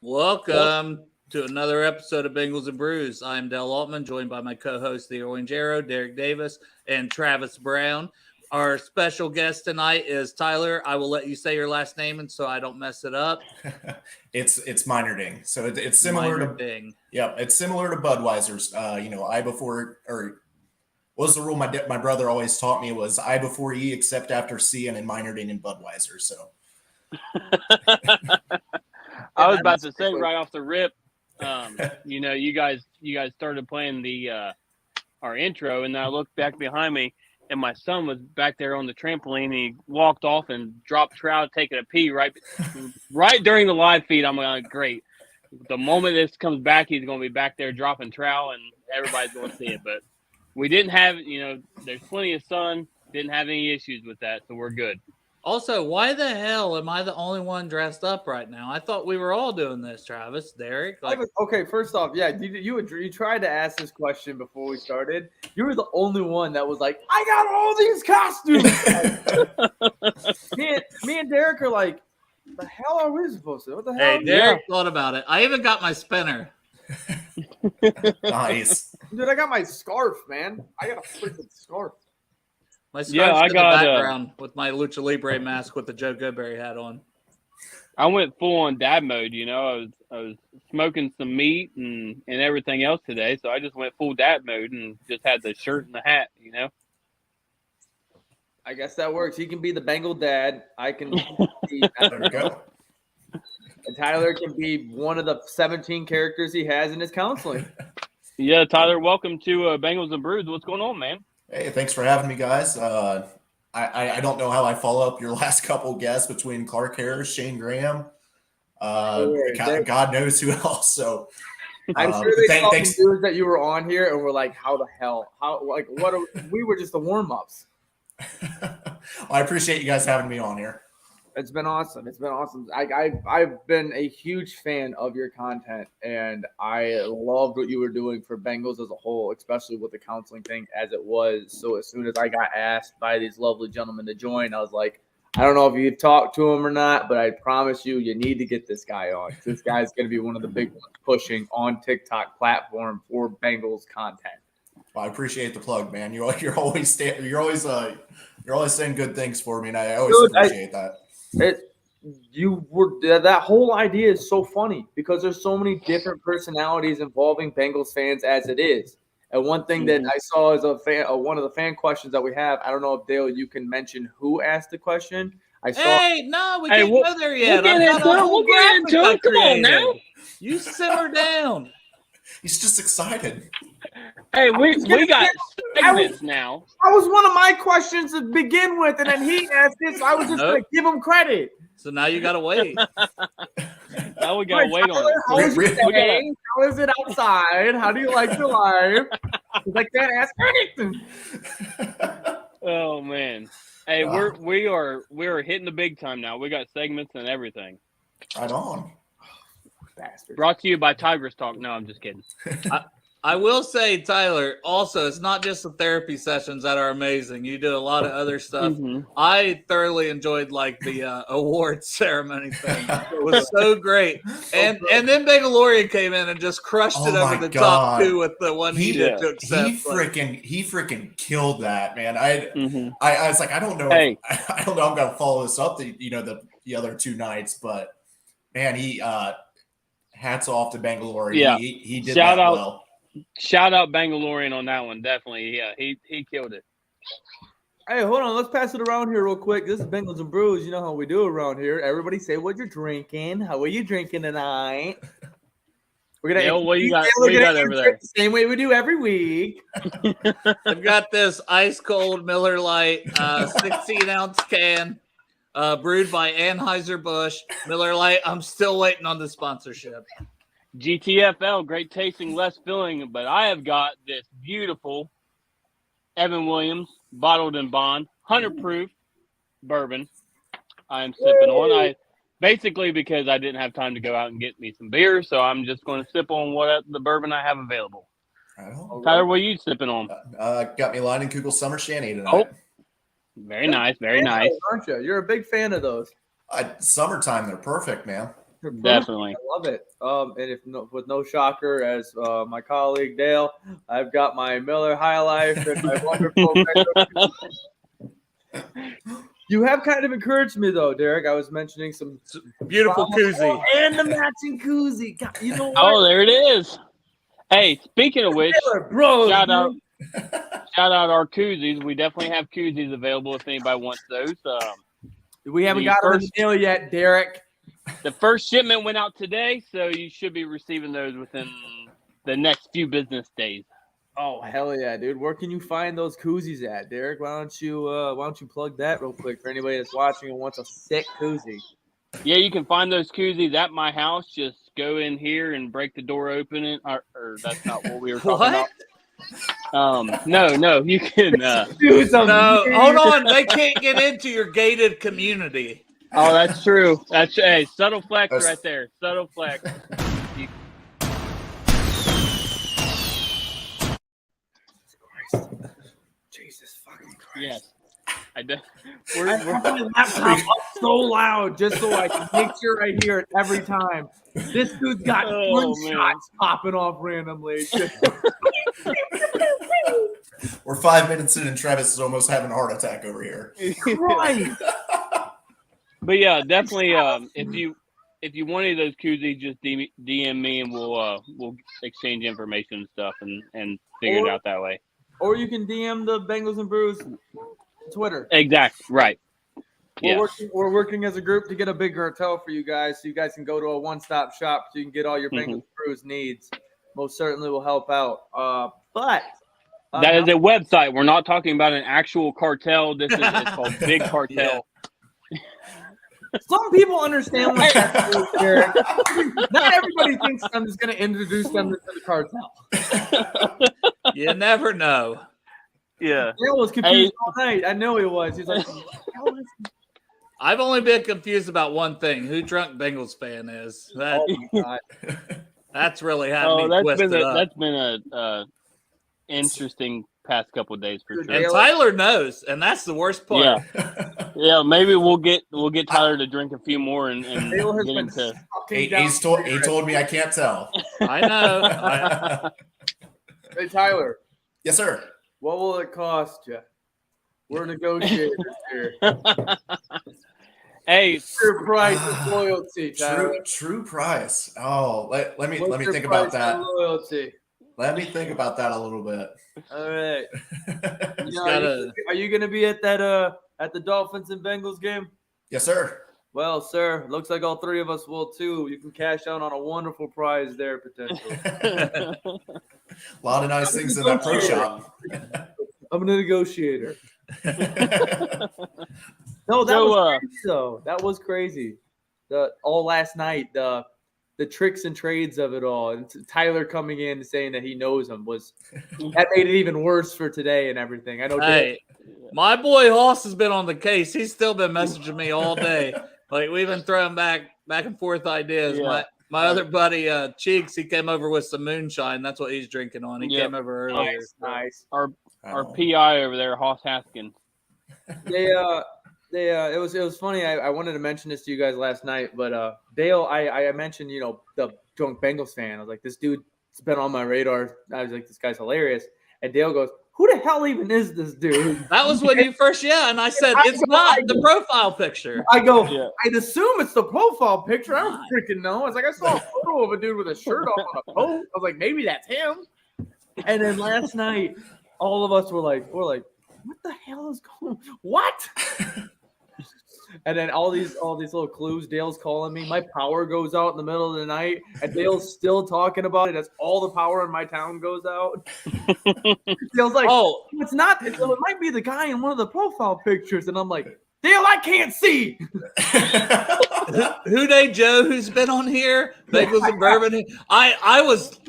Welcome to another episode of Bengals&Brews. I'm Dell Altman, joined by my co-host, the Orange Arrow, Derek Davis, and Travis Brown. Our special guest tonight is Tyler. I will let you say your last name, and so I don't mess it up. It's Meinerding. So it's similar Meinerding. It's similar to Budweiser's. I before, or what was the rule my brother always taught me was I before E except after C, and then Meinerding and Budweiser. So I was about to say right off the rip, you guys started playing the our intro, and I looked back behind me, and my son was back there on the trampoline, and he walked off and dropped trout, taking a pee right during the live feed. I'm like, great. The moment this comes back, he's going to be back there dropping trout, and everybody's going to see it. But we didn't have, there's plenty of sun. Didn't have any issues with that, so we're good. Also, why the hell am I the only one dressed up right now? I thought we were all doing this, Travis, Derek. Okay, first off, yeah, you tried to ask this question before we started. You were the only one that was like, I got all these costumes. me and Derek are like, the hell are we supposed to? What the hell? Hey, Derek thought about it. I even got my spinner. Nice. Dude, I got my scarf, man. I got a freaking scarf. My scarf's in the background with my Lucha Libre mask with the Joe Goodberry hat on. I went full on dad mode, I was smoking some meat and everything else today, so I just went full dad mode and just had the shirt and the hat, I guess that works. He can be the Bengal dad. I can be there we go. and Tyler can be one of the 17 characters he has in his counseling. Yeah, Tyler, welcome to Bengals&Brews. What's going on, man? Hey, thanks for having me, guys. I don't know how I follow up your last couple guests between Clark Harris, Shane Graham, God knows who else. So I'm sure they saw the news that you were on here and were like, "How the hell? We were just the warm ups." I appreciate you guys having me on here. It's been awesome. I've been a huge fan of your content, and I loved what you were doing for Bengals as a whole, especially with the counseling thing as it was. So as soon as I got asked by these lovely gentlemen to join, I was like, I don't know if you've talked to him or not, but I promise you need to get this guy on. This guy's going to be one of the big ones pushing on TikTok platform for Bengals content. Well, I appreciate the plug, man. You're always saying good things for me, and I always appreciate that. That whole idea is so funny because there's so many different personalities involving Bengals fans as it is. And one thing that I saw is one of the fan questions that we have. I don't know if Dale, you can mention who asked the question. We can't go there yet. We'll get into it. Come on now. You simmer down. He's just excited. Hey, we got segments now. That was one of my questions to begin with, and then he asked it, so I was just going to give him credit. So now you got to wait. Now we got to wait on it. How is it How is it outside? How do you like your life? I can't ask anything. Oh, man. Hey, we are hitting the big time now. We got segments and everything. Right on. Bastard. Brought to you by Tigers Talk. No, I'm just kidding. I will say, Tyler, also, it's not just the therapy sessions that are amazing. You did a lot of other stuff. Mm-hmm. I thoroughly enjoyed the award ceremony thing. It was so great. And then Bengalorean came in and just crushed it over the top too with the one he did to accept. He freaking killed that, man. I was like, I don't know. I don't know. I'm gonna follow this up. The other two nights, but man, he hats off to Bengalorean. Yeah, he did that well. Shout out Bengalorean on that one, definitely. Yeah, he killed it. Hey, hold on. Let's pass it around here real quick. This is Bengals&Brews. You know how we do around here. Everybody say what you're drinking. How are you drinking tonight? We're gonna. What you got over there? The same way we do every week. I've got this ice cold Miller Lite, 16-ounce can, brewed by Anheuser-Busch. Miller Lite. I'm still waiting on the sponsorship. GTFL, great tasting, less filling, but I have got this beautiful Evan Williams bottled in bond, 100 proof bourbon I'm sipping on. Basically because I didn't have time to go out and get me some beer, so I'm just going to sip on the bourbon I have available. Tyler, what are you sipping on? Got me Leinenkugel Summer Shandy tonight. Oh, very nice, very nice. Aren't you? You're a big fan of those. Summertime, they're perfect, man. Definitely. I love it. And with no shocker, as my colleague Dale, I've got my Miller High Life and my wonderful. You have kind of encouraged me though, Derek. I was mentioning some beautiful koozie and the matching koozie. God, you know what? Oh, there it is. Hey, speaking of which, bro, shout out our koozies. We definitely have koozies available if anybody wants those. We haven't got them in the mail yet, Derek. The first shipment went out today, so you should be receiving those within the next few business days. Oh, hell yeah, dude. Where can you find those koozies at, Derek? Why don't you plug that real quick for anybody that's watching and wants a sick koozie? Yeah, you can find those koozies at my house. Just go in here and break the door open. Or that's not what we were talking about. No, you can do something. No, hold on. They can't get into your gated community. Oh, that's true. That's subtle flex right there. Subtle flex. Jesus fucking Christ. Yes. We're my laptop up so loud just so I can make sure I hear it every time. This dude's got gunshots popping off randomly. We're 5 minutes in and Travis is almost having a heart attack over here. Right. But yeah, definitely. If you want any of those koozies, just DM me and we'll exchange information and stuff and figure it out that way. Or you can DM the Bengals&Brews Twitter. Exactly. Right. We're working as a group to get a big cartel for you guys, so you guys can go to a one-stop shop so you can get all your Bengals&Brews needs. Most certainly will help out. But that is a website. We're not talking about an actual cartel. It's called Big Cartel. Yeah. Some people understand what that is, Derek. Not everybody thinks I'm just going to introduce them to the cartel. You never know. Yeah. Dale was confused all night. I know he was. He's like, I've only been confused about one thing: who drunk Bengals fan is. That, oh my God. That's really had me twisted up. That's been a interesting past couple of days for sure. And Tyler knows, and that's the worst part. Yeah. Maybe we'll get Tyler to drink a few more and get him to. He told me I can't tell. I know. Hey Tyler. Yes, sir. What will it cost you? We're negotiators here. Hey, true price of loyalty, Tyler. True price. Oh, let me think about that. Loyalty. Let me think about that a little bit. All right. Are you going to be at that at the Dolphins and Bengals game? Yes, sir. Well, sir, looks like all three of us will too. You can cash out on a wonderful prize there potentially. A lot of nice things in that pro shop. I'm a negotiator. No, that was crazy, though. That was crazy. All last night, the tricks and trades of it all, and Tyler coming in and saying that he knows him that made it even worse for today and everything. I know. Hey, my boy Hoss has been on the case. He's still been messaging me all day. Like we've been throwing back and forth ideas. Yeah. My other buddy Cheeks, he came over with some moonshine. That's what he's drinking on. He came over earlier. Nice. Our PI over there, Hoss Haskins. It was funny. I wanted to mention this to you guys last night, but Dale, I mentioned, the drunk Bengals fan. I was like, this dude's been on my radar. I was like, this guy's hilarious. And Dale goes, who the hell even is this dude? That was when you first, and I said, it's not the profile picture. I go, I'd assume it's the profile picture. I don't freaking know. I was like, I saw a photo of a dude with a shirt off on a boat. I was like, maybe that's him. And then last night, all of us were like, what the hell is going on? What? And then all these little clues. Dale's calling me. My power goes out in the middle of the night, and Dale's still talking about it as all the power in my town goes out. Dale's like, "Oh, it's not. It might be the guy in one of the profile pictures." And I'm like, "Dale, I can't see." Who Day Joe, who's been on here, Bengals and Bourbon. I was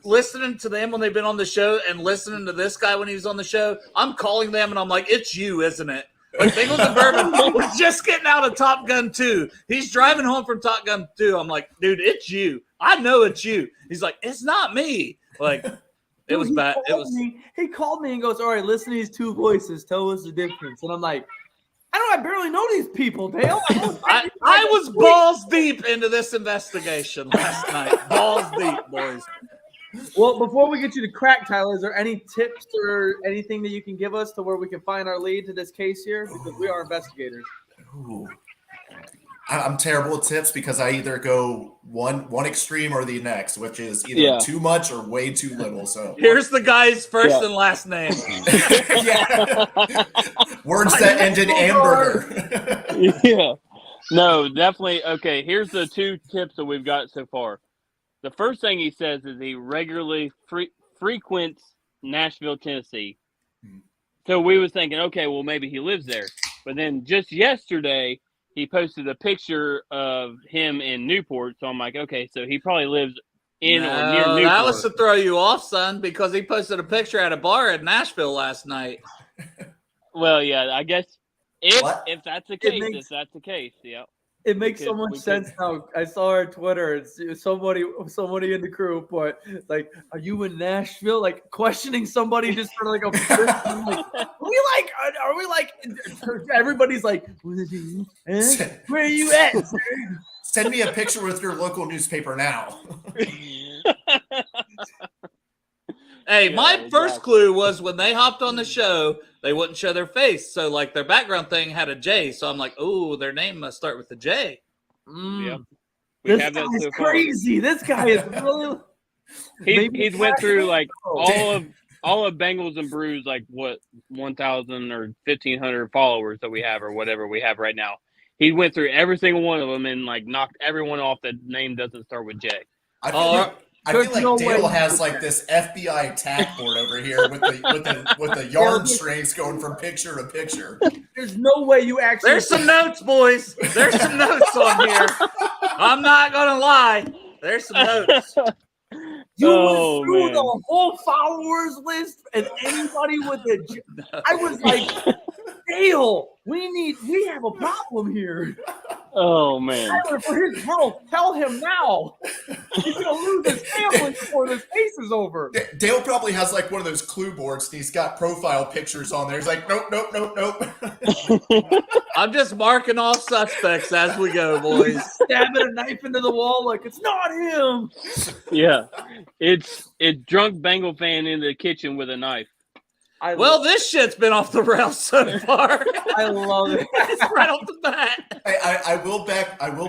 listening to them when they've been on the show, and listening to this guy when he was on the show. I'm calling them, and I'm like, "It's you, isn't it?" Like Bengals and Bourbon was just getting out of Top Gun 2. He's driving home from Top Gun 2. I'm like, dude, it's you. I know it's you. He's like, it's not me. Like, it was bad. He called me and goes, all right, listen to these two voices. Tell us the difference. And I'm like, I barely know these people, Dale. I was balls deep deep into this investigation last night. Balls deep, boys. Well, before we get you to crack, Tyler, is there any tips or anything that you can give us to where we can find our lead to this case here? Because we are investigators. Ooh. I'm terrible at tips because I either go one extreme or the next, which is either too much or way too little. So here's the guy's first and last name. Words that end in hamburger. Yeah. No, definitely. Okay, here's the 2 tips that we've got so far. The first thing he says is he regularly frequents Nashville, Tennessee. So we was thinking, okay, well, maybe he lives there. But then just yesterday, he posted a picture of him in Newport. So I'm like, okay, so he probably lives in or near Newport. That was to throw you off, son, because he posted a picture at a bar in Nashville last night. Well, yeah, I guess if that's the case, yeah. It makes so much sense now. I saw on Twitter. It's somebody in the crew put like, "Are you in Nashville?" Like questioning somebody just for like a. Like, are we like? Everybody's like, "Where are you at?" Send me a picture with your local newspaper now. Hey, my first clue was when they hopped on the show, they wouldn't show their face. So, like, their background thing had a J. So I'm like, oh, their name must start with a J. Yep. This guy is crazy. This guy is really. He's went through like all of Bengals and Brews, like what 1,000 or 1,500 followers that we have or whatever we have right now. He went through every single one of them and like knocked everyone off that name doesn't start with J. I feel like Dale has like this FBI tack board over here with the yarn strings going from picture to picture. There's no way you actually. There's some notes, boys. There's some notes on here. I'm not gonna lie. There's some notes. You went through the whole followers list and anybody with a. I was like, Dale, we have a problem here. Oh man! Tyler, for his health, tell him now. He's gonna lose his family before this case is over. Dale probably has like one of those clue boards, and he's got profile pictures on there. He's like, nope. I'm just marking off suspects as we go, boys. Stabbing a knife into the wall like it's not him. Yeah, it's drunk Bengal fan in the kitchen with a knife. This shit's been off the rails so far. I love it. It's right off the bat. I will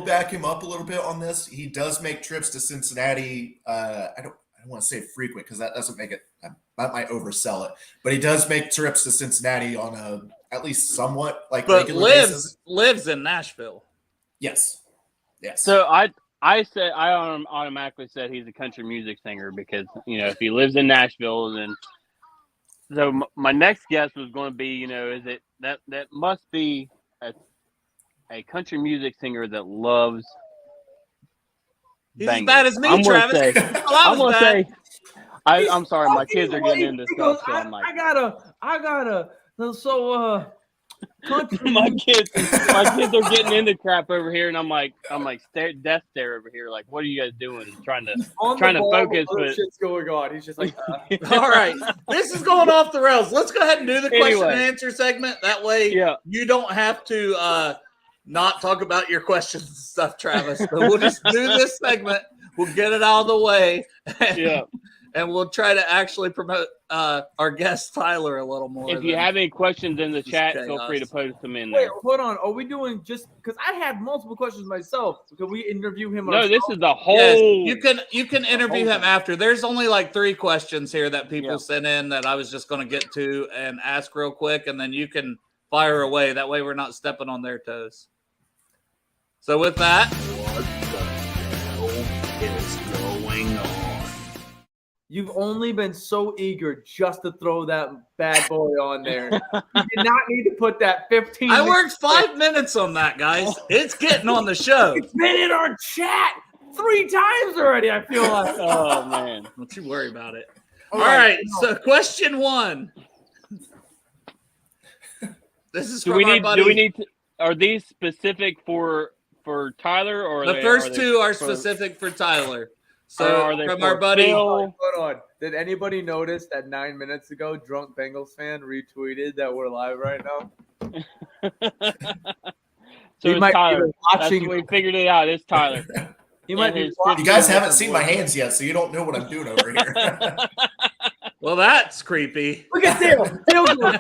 back him up a little bit on this. He does make trips to Cincinnati. I don't want to say frequent because that doesn't make it. That might oversell it. But he does make trips to Cincinnati on a at least somewhat like regular basis. Lives in Nashville. Yes. So I automatically said he's a country music singer because if he lives in Nashville then. So my next guess was going to be, is it that must be a country music singer that loves. He's as bad as me, Travis. I'm sorry, my kids are getting into stuff, so I'm like, I gotta. So country. my kids are getting into crap over here, and I'm like death stare over here. Like, what are you guys doing? Trying to focus, but shit's going on. He's just like, all right, this is going off the rails. Let's go ahead and do the question and answer segment. That way, you don't have to not talk about your questions and stuff, Travis. But we'll just do this segment. We'll get it out of the way. And we'll try to actually promote our guest Tyler a little more. If you have any questions in the chat, feel free to post them in there. Wait, hold on. Are we doing just because I had multiple questions myself? Can we interview him? No, this is the whole. Yes, you can interview him after. There's only like 3 questions here that people sent in that I was just going to get to and ask real quick, and then you can fire away. That way, we're not stepping on their toes. So with that, what the hell is going on? You've only been so eager just to throw that bad boy on there. You did not need to put that 15. I worked 5 minutes on that, guys. It's getting on the show. It's been in our chat 3 times already, I feel like. Oh, man. Don't you worry about it. All right. So question 1. This is from our buddy. Do we need to, are these specific for Tyler? Or the first 2 are specific for Tyler. So are they from our buddy. Hold on. Did anybody notice that 9 minutes ago, drunk Bengals fan retweeted that we're live right now? So it's Tyler. Watching. We figured it out. It's Tyler. He might be. You guys haven't seen my hands yet, so you don't know what I'm doing over here. Well, that's creepy. Look at Dale. Dale goes.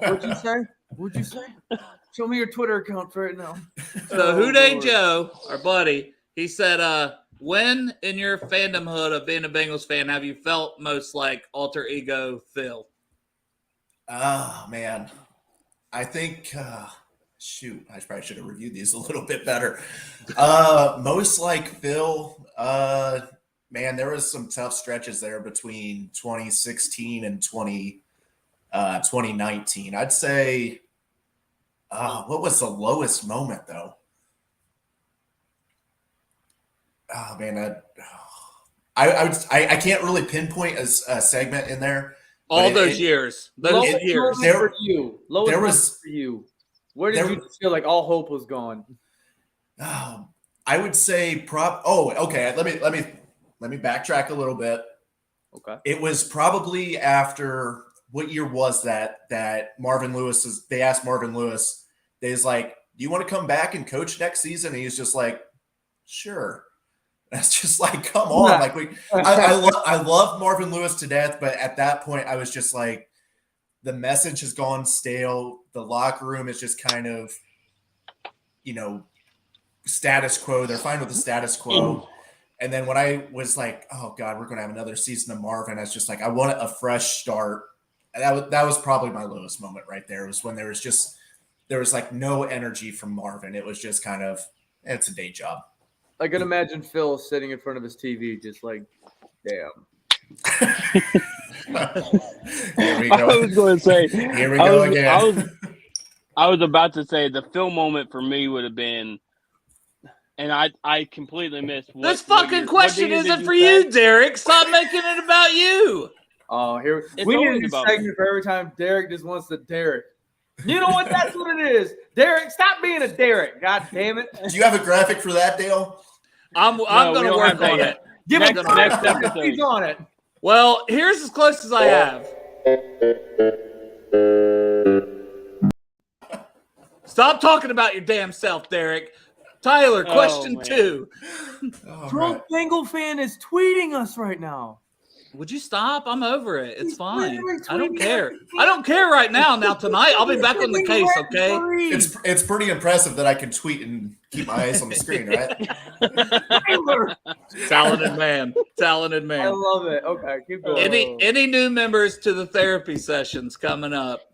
What'd you say? What'd you say? Show me your Twitter account for it now. So Houday Joe, our buddy, he said, when in your fandomhood of being a Bengals fan have you felt most like alter ego Phil? Oh, man. I think, shoot, I probably should have reviewed these a little bit better. Most like Phil, man, there was some tough stretches there between 2016 and 2019. I'd say, what was the lowest moment, though? Oh, man, I can't really pinpoint a segment in there. All those years. Those years. For you. Lowest was for you. Where did you feel like all hope was gone? I would say okay. Let me backtrack a little bit. Okay. It was probably after, what year was that Marvin Lewis they asked Marvin Lewis, they was like, do you want to come back and coach next season? And he's just like, sure. That's just like, come on. Like I love Marvin Lewis to death, but at that point I was just like, the message has gone stale. The locker room is just kind of, status quo. They're fine with the status quo. And then when I was like, oh God, we're going to have another season of Marvin, I was just like, I want a fresh start. And that was probably my lowest moment right there. It was when there was like no energy from Marvin. It was just kind of, it's a day job. I can imagine Phil sitting in front of his TV, just like, damn. Here we go. I was going to say, here we go again. I was about to say the Phil moment for me would have been, and I completely missed. This fucking question isn't for you, Derek. Stop making it about you. Oh, here we need a segment for every time Derek just wants to Derek. You know what? That's what it is. Derek, stop being a Derek. God damn it. Do you have a graphic for that, Dale? I'm going to work on it. Give me next episode. He's on it. Well, here's as close as I have. Stop talking about your damn self, Derek. Tyler, question 2. Drunk Bengal fan is tweeting us right now. Would you stop? I'm over it. It's fine. I don't care. I don't care right now. Now tonight, I'll be back on the case, okay? It's pretty impressive that I can tweet and keep my eyes on the screen, right? Talented man. I love it. Okay, keep going. Any new members to the therapy sessions coming up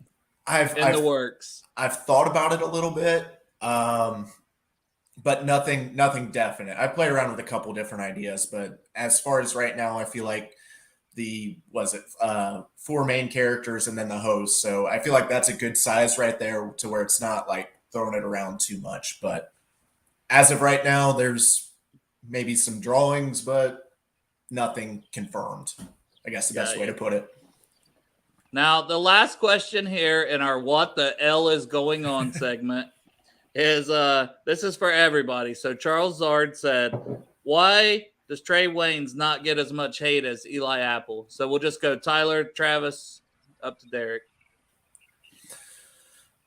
in the works? I've thought about it a little bit, but nothing definite. I played around with a couple different ideas, but as far as right now, I feel like 4 main characters and then the host. So I feel like that's a good size right there to where it's not like throwing it around too much. But as of right now, there's maybe some drawings, but nothing confirmed. I guess the best way to put it. Now, the last question here in our What the L is Going On segment is this is for everybody. So Charles Zard said, why does Trey Waynes not get as much hate as Eli Apple? So we'll just go Tyler, Travis, up to Derek.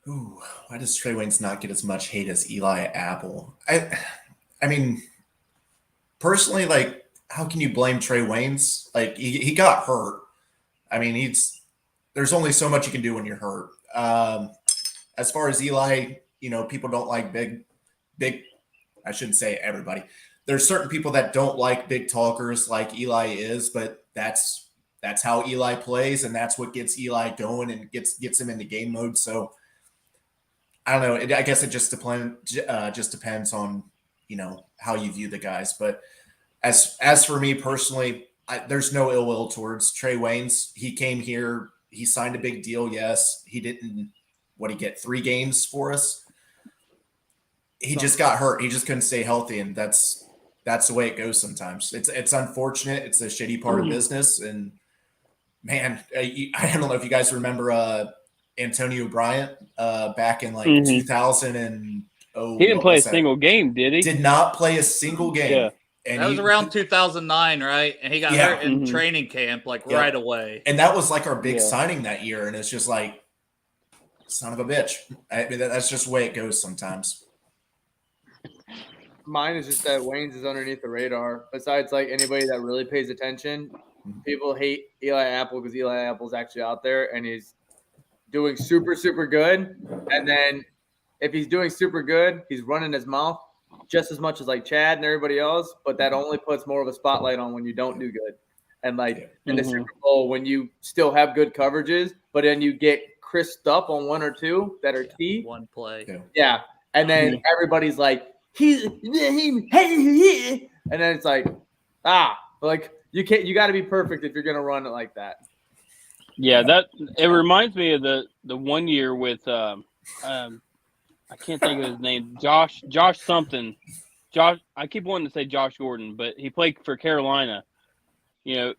Ooh, why does Trey Waynes not get as much hate as Eli Apple? I mean, personally, like, how can you blame Trey Waynes? Like, he got hurt. I mean, there's only so much you can do when you're hurt. As far as Eli, people don't like big. I shouldn't say everybody. There's certain people that don't like big talkers like Eli is, but that's how Eli plays, and that's what gets Eli going and gets him into game mode. So I don't know. I guess it just depends on how you view the guys. But as for me personally, there's no ill will towards Trey Waynes. He came here. He signed a big deal. Yes, he didn't. What did he get? 3 games for us. He just got hurt. He just couldn't stay healthy, and that's the way it goes sometimes. It's unfortunate. It's a shitty part of business. And man, I don't know if you guys remember Antonio Bryant back in 2000 he didn't play a single game, did he? Did not play a single game. Yeah. And that was around 2009, right? And he got hurt in training camp right away. And that was like our big signing that year. And it's just like, Son of a bitch. I mean, that's just the way it goes sometimes. Mine is just that Wayne's is underneath the radar. Besides, like anybody that really pays attention, people hate Eli Apple because Eli Apple's actually out there and he's doing super, super good. And then if he's doing super good, he's running his mouth just as much as like Chad and everybody else, but that only puts more of a spotlight on when you don't do good. And like in the Super Bowl, when you still have good coverages, but then you get crisped up on one or two that are key. One play. Yeah. And then everybody's like, and then it's like, like you got to be perfect if you're going to run it like that. Yeah, that it reminds me of the 1 year with I can't think of his name, Josh something. I keep wanting to say Josh Gordon, but he played for Carolina, and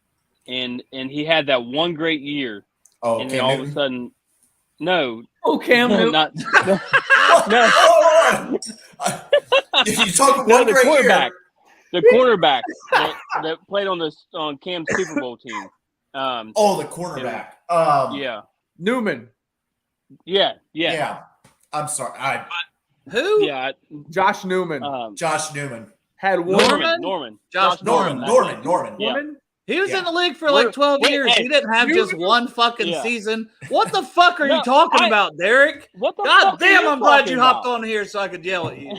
he had that one great year. Oh, and then all of a sudden, no. Oh, Cam Newton. No. If you talk one great quarterback, year. the quarterback that played on Cam's Super Bowl team. The cornerback. Yeah. Newman. Yeah. I'm sorry. Who? Yeah. Josh Newman. Josh Newman. Had one. Norman. Josh Norman. Yeah. He was in the league for like 12 years. He didn't have just one fucking season. What the fuck are you talking about, Derek? What the God fuck damn, I'm glad you hopped about? on here so I could yell at you.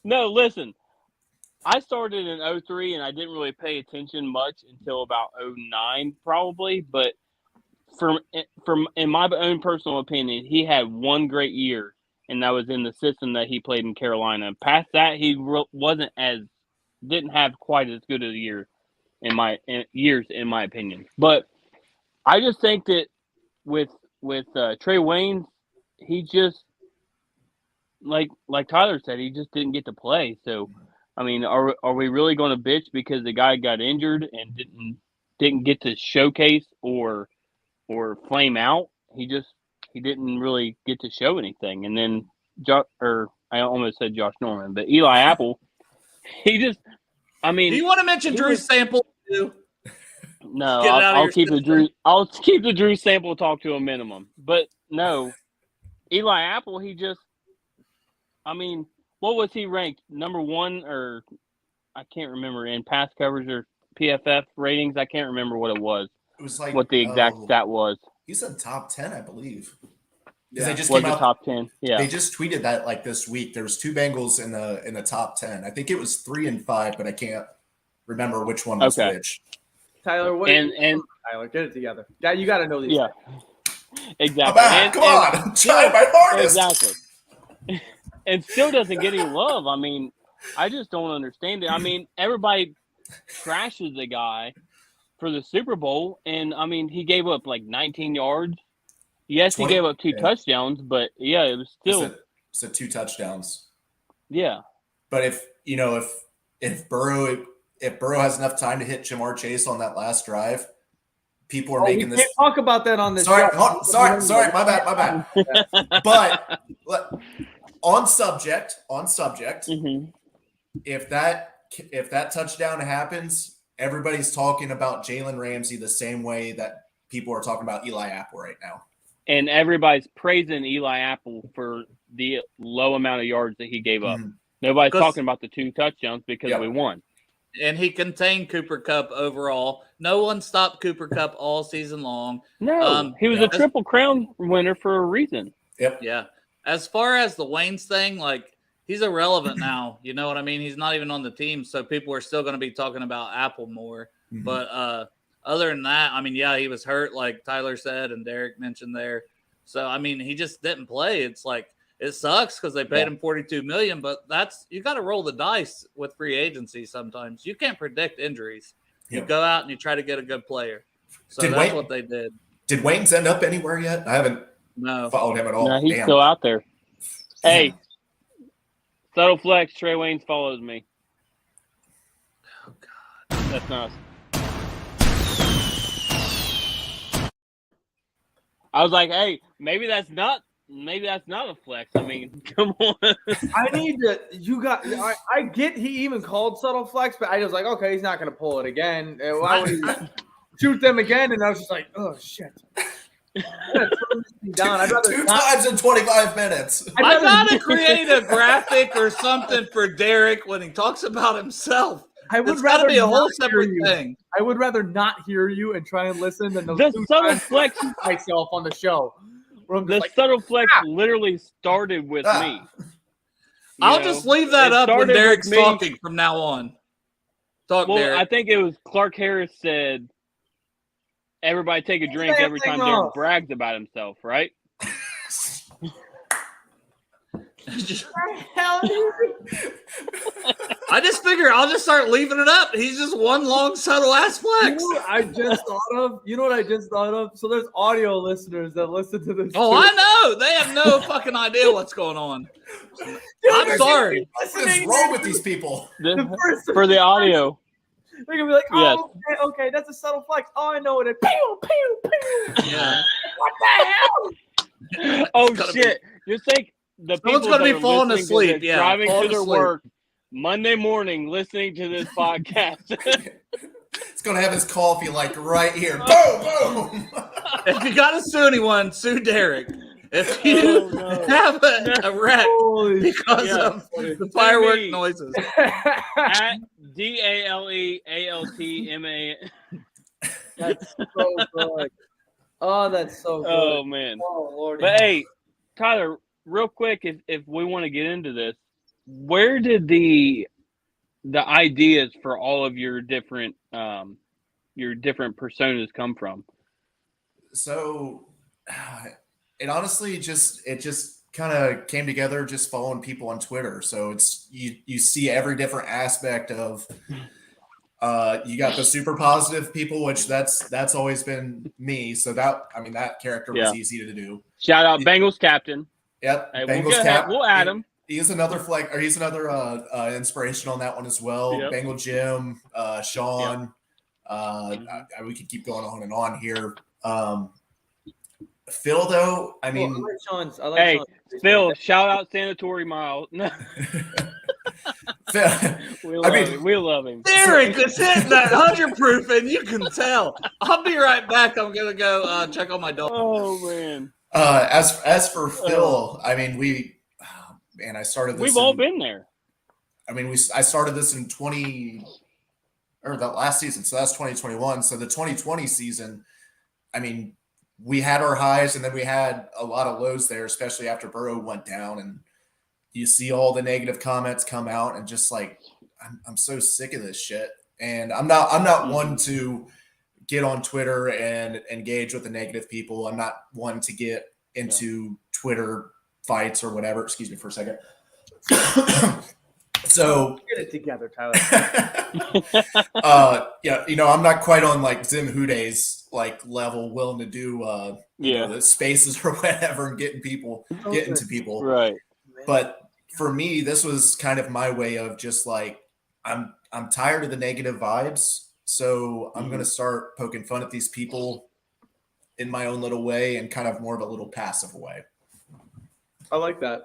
No, listen. I started in 2003 and I didn't really pay attention much until about 2009 probably, but from in my own personal opinion, he had one great year, and that was in the system that he played in Carolina. Past that, he didn't have quite as good a year in my opinion. But I just think that with Trey Waynes, he just like Tyler said, he just didn't get to play. So, I mean, are we really going to bitch because the guy got injured and didn't get to showcase or flame out? He didn't really get to show anything. And then I almost said Josh Norman, but Eli Apple, he just. I mean, do you want to mention Drew Sample too? No, I'll keep the Drew Sample talk to a minimum. But no, Eli Apple, he just. I mean, what was he ranked? Number one, or I can't remember in pass coverage or PFF ratings. I can't remember what it was. It was like what the exact stat was. He's in top 10, I believe. Yeah, they just came out top 10. Yeah, they just tweeted that like this week. There was 2 Bengals in the top 10. I think it was 3 and 5, but I can't remember which one was which. Tyler, Tyler, get it together. Yeah, you got to know these. Yeah, things. Exactly. Come on, I'm trying my hardest. Exactly. And still doesn't get any love. I mean, I just don't understand it. I mean, everybody trashes the guy for the Super Bowl, and I mean, he gave up like 19 yards. Yes, he gave up 2 touchdowns, but yeah, it was still it's 2 touchdowns. Yeah, but if Burrow has enough time to hit Jamar Chase on that last drive, people are making this. Can't talk about that on this. Sorry, my bad. But on subject, if that touchdown happens, everybody's talking about Jalen Ramsey the same way that people are talking about Eli Apple right now. And everybody's praising Eli Apple for the low amount of yards that he gave up. Nobody's talking about the 2 touchdowns because we won. And he contained Cooper Kupp overall. No one stopped Cooper Kupp all season long. No, he was a Triple Crown winner for a reason. Yep. Yeah. As far as the Waynes thing, like, he's irrelevant now. You know what I mean? He's not even on the team, so people are still going to be talking about Apple more. Mm-hmm. But other than that, I mean, yeah, he was hurt, like Tyler said and Derek mentioned there. So, I mean, he just didn't play. It's like, it sucks because they paid him $42 million, but you got to roll the dice with free agency sometimes. You can't predict injuries. You go out and you try to get a good player. So that's what they did. Did Waynes end up anywhere yet? I haven't followed him at all. No, he's still out there. Hey, subtle flex, Trey Waynes follows me. Oh, God. That's not. I was like, hey, maybe that's not a flex. I mean, come on. I need to. I get he even called subtle flex, but I was like, okay, he's not going to pull it again. Why would he shoot them again? And I was just like, oh shit. Down. I'd rather Two not, times in 25 minutes. I gotta create a graphic or something for Derek when he talks about himself. I would It's gotta rather be a whole not hear separate you. thing. I would rather not hear you and try and listen than those The two subtle times flex, myself on the show. Where I'm just the like, subtle flex literally started with me. I'll just leave that up when started with Derek's me. talking from now on. Talk, Well, Derek. I think it was Clark Harris said, "Everybody take a drink every time Derek brags about himself." Right? I just figure I'll just start leaving it up. He's just one long subtle ass flex. You know what I just thought of? You know what I just thought of? So there's audio listeners that listen to this. Oh, too. I know. They have no fucking idea what's going on. Dude, I'm sorry. What is wrong with these people? For the audio. They're gonna be like, Yes. oh, okay, that's a subtle flex. Oh, I know what it. Pew, pew, pew. Yeah. What the hell? Oh It's gonna shit! Just think the Someone's people gonna that be are falling listening asleep, to this, yeah, driving falling to their asleep. work Monday morning, listening to this podcast. It's gonna have his coffee like right here. Boom, boom. If you gotta sue anyone, sue Derek. If you have a wreck because of the firework noises. At DALEALTMA. That's so good. Oh, that's so good. Oh man. Oh Lord. But hey, Tyler, real quick, if we want to get into this, where did the ideas for all of your different personas come from? So it honestly just kind of came together just following people on Twitter. So it's you see every different aspect of you got the super positive people, which that's always been me. So that character was easy to do. Shout out Bengals captain. Yep. Hey, Bengals cap. We'll add him. He's another he's another inspiration on that one as well. Yep. Bengal Jim, Sean. We could keep going on and on here. Phil, though, I mean, I like Sean's. Hey, Phil, shout out Sanatory Mile. We love him. Derek is hitting that 100 proof, and you can tell. I'll be right back. I'm gonna go check on my dog. Oh man. As for Phil, I mean, I started this. We've all been there. I mean, I started this in that last season, so that's 2021. So the 2020 season, I mean, we had our highs and then we had a lot of lows there, especially after Burrow went down, and you see all the negative comments come out, and just like I'm so sick of this shit. And I'm not one to get on Twitter and engage with the negative people. I'm not one to get into Twitter fights or whatever. Excuse me for a second. So get it together, Tyler. I'm not quite on like Zim Huday's like level, willing to do the spaces or whatever and getting to people. Right. But for me, this was kind of my way of just like I'm tired of the negative vibes, so I'm gonna start poking fun at these people in my own little way and kind of more of a little passive way. I like that.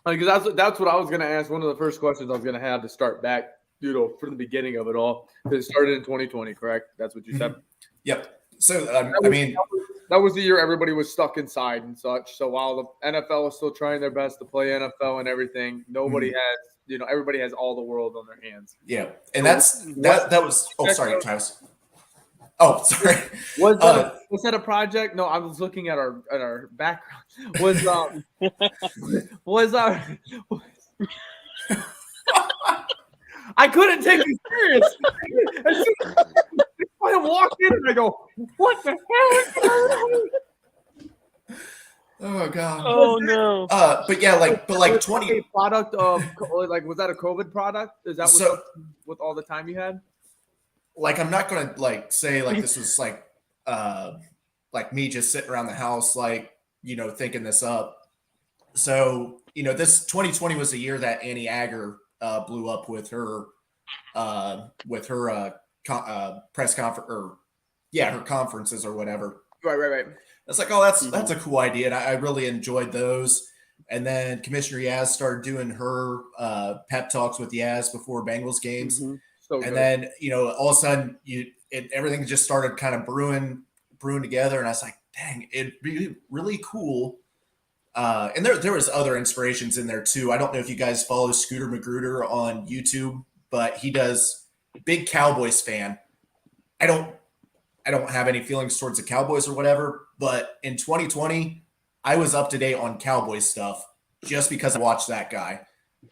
Because that's what I was going to ask. One of the first questions I was going to have to start back, from the beginning of it all. It started in 2020, correct? That's what you said? Yep. So, that was the year everybody was stuck inside and such. So while the NFL is still trying their best to play NFL and everything, nobody has, everybody has all the world on their hands. Yeah. And that was – oh, sorry, Travis. Oh, sorry. Was that a project? No, I was looking at our background. I couldn't take you serious. I walked in and I go, what the hell is going on? Oh God. Oh no. But yeah, like 20 a product of was that a COVID product? Is that with all the time you had? Like, I'm not gonna like say like this was like me just sitting around the house like thinking this up. So this 2020 was the year that Annie Agger blew up with her press conference her conferences or whatever. Right. It's like, oh, that's a cool idea, and I really enjoyed those. And then Commissioner Yaz started doing her pep talks with Yaz before Bengals games. Mm-hmm. So and then all of a sudden everything just started kind of brewing together, and I was like, dang, it'd be really cool. And there was other inspirations in there too. I don't know if you guys follow Scooter Magruder on YouTube, but he does big Cowboys fan. I don't have any feelings towards the Cowboys or whatever, but in 2020, I was up to date on Cowboys stuff just because I watched that guy.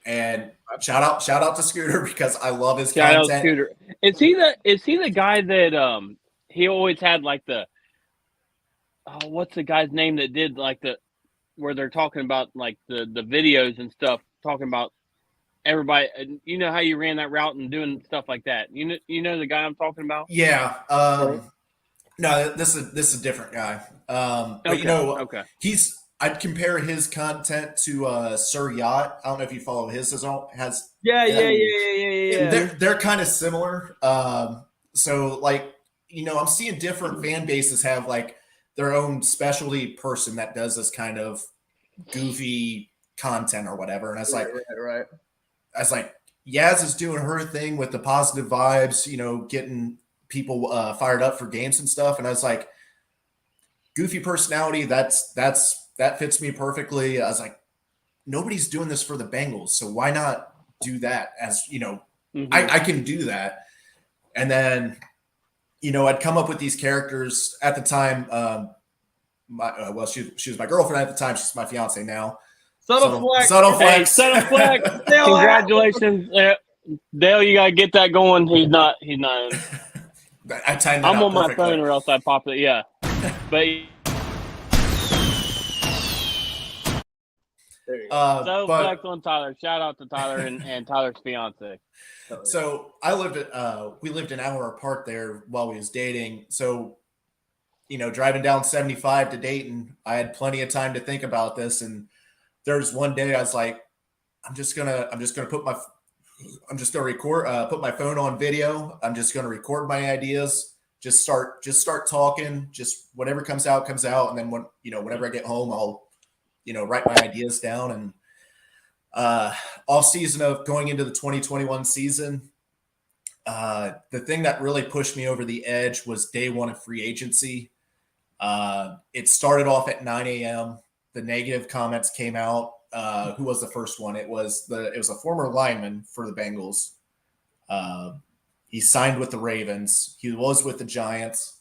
And shout out to Scooter because I love his Shout content. out Scooter. Is he the guy that he always had like the what's the guy's name that did like where they're talking about like the videos and stuff, talking about everybody, you know how you ran that route and doing stuff like that. You know the guy I'm talking about? Yeah. No, this is a different guy. But okay. I'd compare his content to Sir Yacht. I don't know if you follow his Yeah. They're kind of similar. So like, I'm seeing different fan bases have like their own specialty person that does this kind of goofy content or whatever. And I was like, right. I was like, Yaz is doing her thing with the positive vibes, getting people fired up for games and stuff. And I was like, goofy personality, that fits me perfectly. I was like, nobody's doing this for the Bengals, so why not do that? As I can do that. And then I'd come up with these characters at the time. She was my girlfriend at the time. She's my fiance now. Subtle flex. Hey, subtle flex. Congratulations, Dale. You gotta get that going. He's not. I timed that I'm out on my perfectly. phone, or else I pop it. Yeah, but flex on Tyler. Shout out to Tyler and Tyler's fiance. So we lived an hour apart there while we was dating. So, driving down 75 to Dayton, I had plenty of time to think about this. And there's one day I was like, I'm just gonna put my phone on video. I'm just gonna record my ideas. Just start talking. Just whatever comes out. And then whenever I get home, I'll write my ideas down. And off season of going into the 2021 season, the thing that really pushed me over the edge was day one of free agency. It started off at 9 a.m. The negative comments came out. Who was the first one? It was a former lineman for the Bengals. He signed with the Ravens. He was with the Giants.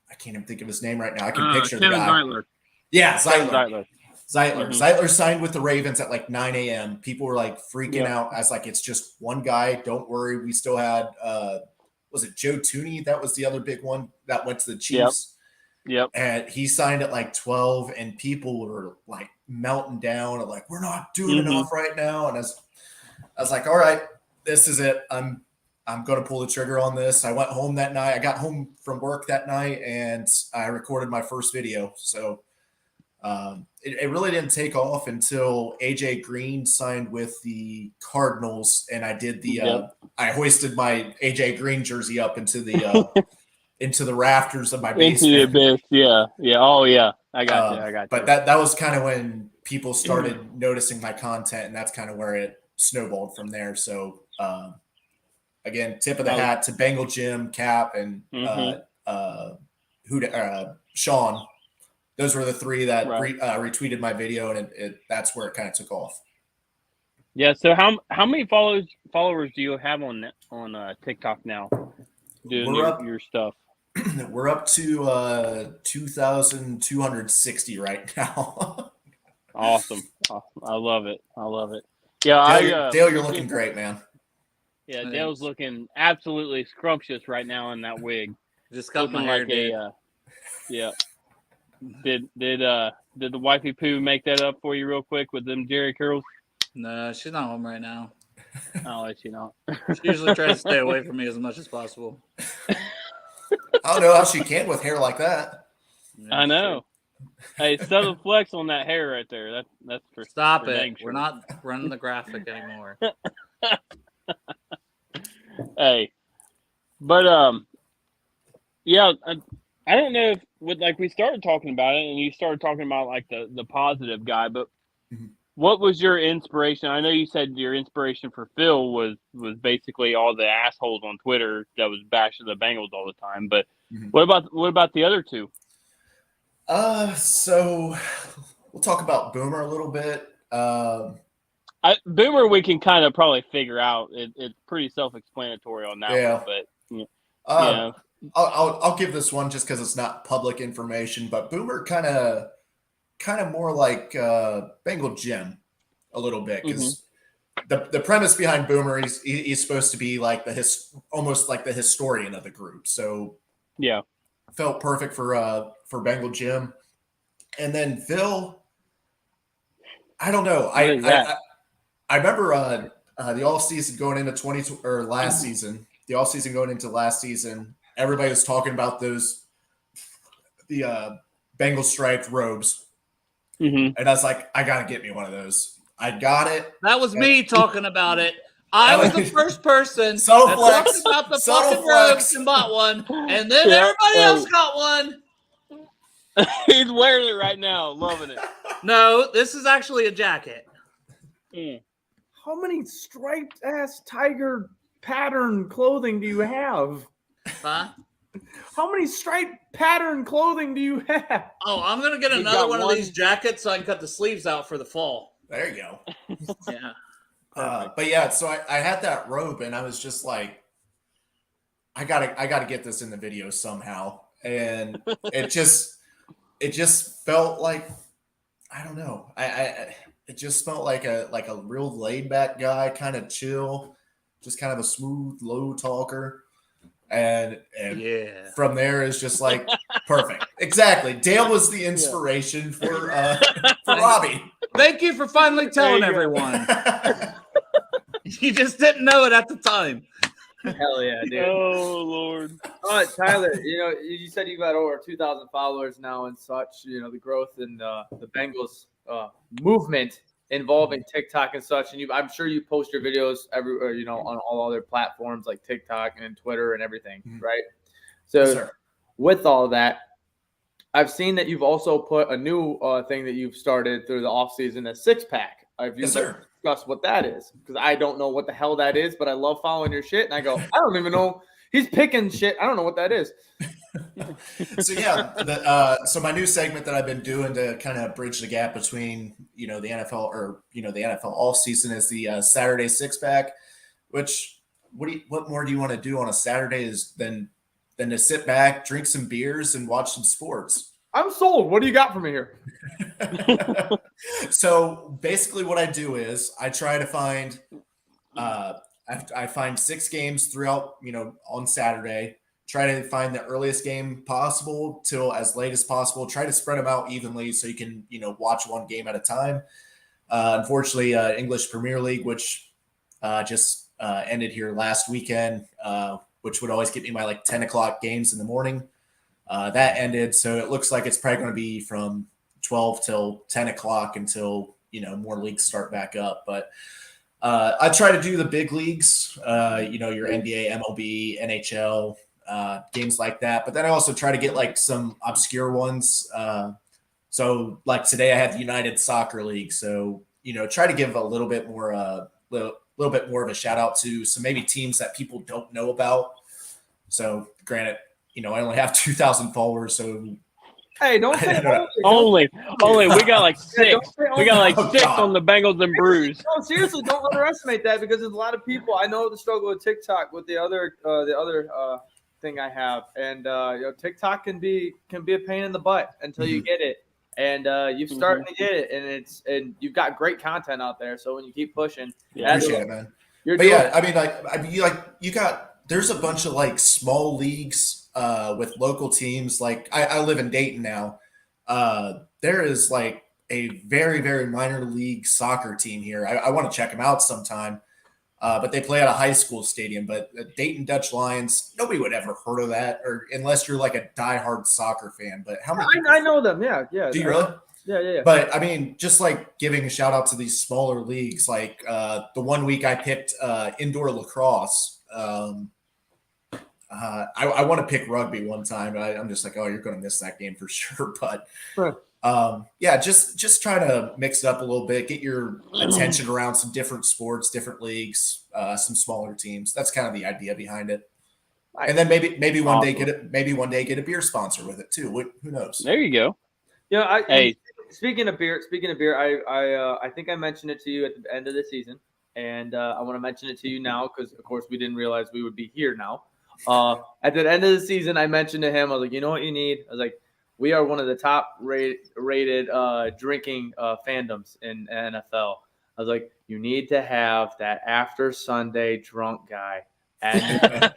I can't even think of his name right now. I can picture the guy. Zeitler. Yeah, Zeitler. Mm-hmm. Zeitler signed with the Ravens at like 9 a.m. People were like freaking out. I was like, it's just one guy. Don't worry. We still had, was it Joe Tooney? That was the other big one that went to the Chiefs. Yep. And he signed at like 12, and people were like melting down and like, we're not doing enough right now. And I was like, all right, this is it. I'm going to pull the trigger on this. I went home that night. I got home from work that night and I recorded my first video. So it really didn't take off until AJ Green signed with the Cardinals, and I did I hoisted my AJ Green jersey up into the into the rafters of my basement. Into the abyss, yeah. Oh yeah, I got you. But that was kind of when people started noticing my content, and that's kind of where it snowballed from there. So again, tip of the hat to Bengal Jim, Cap, and Sean. Those were the three that retweeted my video, and that's where it kind of took off. Yeah. So how many followers do you have on TikTok now? Doing your stuff. We're up to 2,260 right now. Awesome. I love it. Yeah, Dale, you're looking great, man. Yeah, Dale's looking absolutely scrumptious right now in that wig. Just got my hair did. Yeah. Did the wifey poo make that up for you real quick with them Jerry curls? No, she's not home right now. Oh, is she not? She usually tries to stay away from me as much as possible. I don't know how she can with hair like that. Yeah, I know. Hey, subtle flex on that hair right there. That's for stop for it. sure. We're not running the graphic anymore. Hey, but yeah, I don't know if we started talking about it, and you started talking about like the positive guy, but what was your inspiration? I know you said your inspiration for Phil was basically all the assholes on Twitter that was bashing the Bengals all the time, but what about the other two? So we'll talk about Boomer a little bit. Boomer, we can kind of probably figure out. It's pretty self-explanatory on that Yeah. one, but I'll give this one just because it's not public information. But Boomer kind of more like Bengal Jim a little bit because the premise behind Boomer, he's supposed to be like almost like the historian of the group. So yeah, felt perfect for Bengal Jim. And then Phil, I don't know. I remember the all season going into last season. The all season going into last season, everybody was talking about the Bengal striped robes, and I was like, I gotta get me one of those. I got it. That was me talking about it. I was the first person that Flex. talked about the Subtle fucking flex. robes and bought one, and then everybody else got one. He's wearing it right now, loving it. No, this is actually a jacket. How many striped ass tiger pattern clothing do you have? Huh? How many striped pattern clothing do you have? Oh, I'm gonna get another one of these jackets so I can cut the sleeves out for the fall. There you go. Yeah. But yeah, so I had that robe and I was just like, I gotta get this in the video somehow. And it just felt like, I don't know. It just felt like a real laid back guy, kind of chill, just kind of a smooth, low talker. And yeah, from there is just like perfect. Exactly. Dale was the inspiration for Robbie. Thank you for finally telling everyone. You just didn't know it at the time. Hell yeah, dude. Oh Lord. Tyler, you said you got over 2,000 followers now and such. The growth in the Bengals movement involving TikTok and such. And I'm sure you post your videos everywhere, on all other platforms like TikTok and Twitter and everything, right? So Yes, with all of that, I've seen that you've also put a new thing that you've started through the offseason, a 6-pack. Yes, sir. Discuss what that is, because I don't know what the hell that is, but I love following your shit. And I go, I don't even know. He's picking shit. I don't know what that is. So yeah, so my new segment that I've been doing to kind of bridge the gap between the NFL or the NFL all season is the Saturday 6-pack. Which what more do you want to do on a Saturday than to sit back, drink some beers, and watch some sports? I'm sold. What do you got for me here? So basically, what I do is I try to find I find 6 games throughout on Saturday. Try to find the earliest game possible till as late as possible. Try to spread them out evenly so you can, watch one game at a time. Unfortunately, English Premier League, which just ended here last weekend, which would always get me my like 10 o'clock games in the morning. That ended. So it looks like it's probably going to be from 12 till 10 o'clock until, more leagues start back up. But I try to do the big leagues, your NBA, MLB, NHL, games like that. But then I also try to get like some obscure ones. So like today I had the United Soccer League. So, try to give a little bit more, little bit more of a shout out to some maybe teams that people don't know about. So granted, I only have 2,000 followers. So hey, don't say only. We got like 6. We got like 6 God. on the Bengals&Brews. No, seriously, don't underestimate that, because there's a lot of people. I know the struggle with TikTok with the other thing I have, and TikTok can be a pain in the butt until you get it, and you're starting to get it, and you've got great content out there. So when you keep pushing, appreciate it, man. You got there's a bunch of like small leagues with local teams. Like I live in Dayton now. There is like a very, very minor league soccer team here. I want to check them out sometime. But they play at a high school stadium. But Dayton Dutch Lions, nobody would ever heard of that, or unless you're like a diehard soccer fan. But how many? I know them. Yeah. Do you really? Yeah. But I mean, just like giving a shout out to these smaller leagues, like the one week I picked indoor lacrosse. I want to pick rugby one time. I'm just like, oh, you're going to miss that game for sure. But just try to mix it up a little bit, get your attention around some different sports, different leagues, some smaller teams. That's kind of the idea behind it. And then maybe one day get a beer sponsor with it too. Who knows? There you go. Yeah, Hey. Speaking of beer, I think I mentioned it to you at the end of the season, and I want to mention it to you now because, of course, we didn't realize we would be here now. At the end of the season, I mentioned to him, I was like, you know what you need? I was like, we are one of the top rated drinking fandoms in NFL. I was like, you need to have that after Sunday drunk guy. And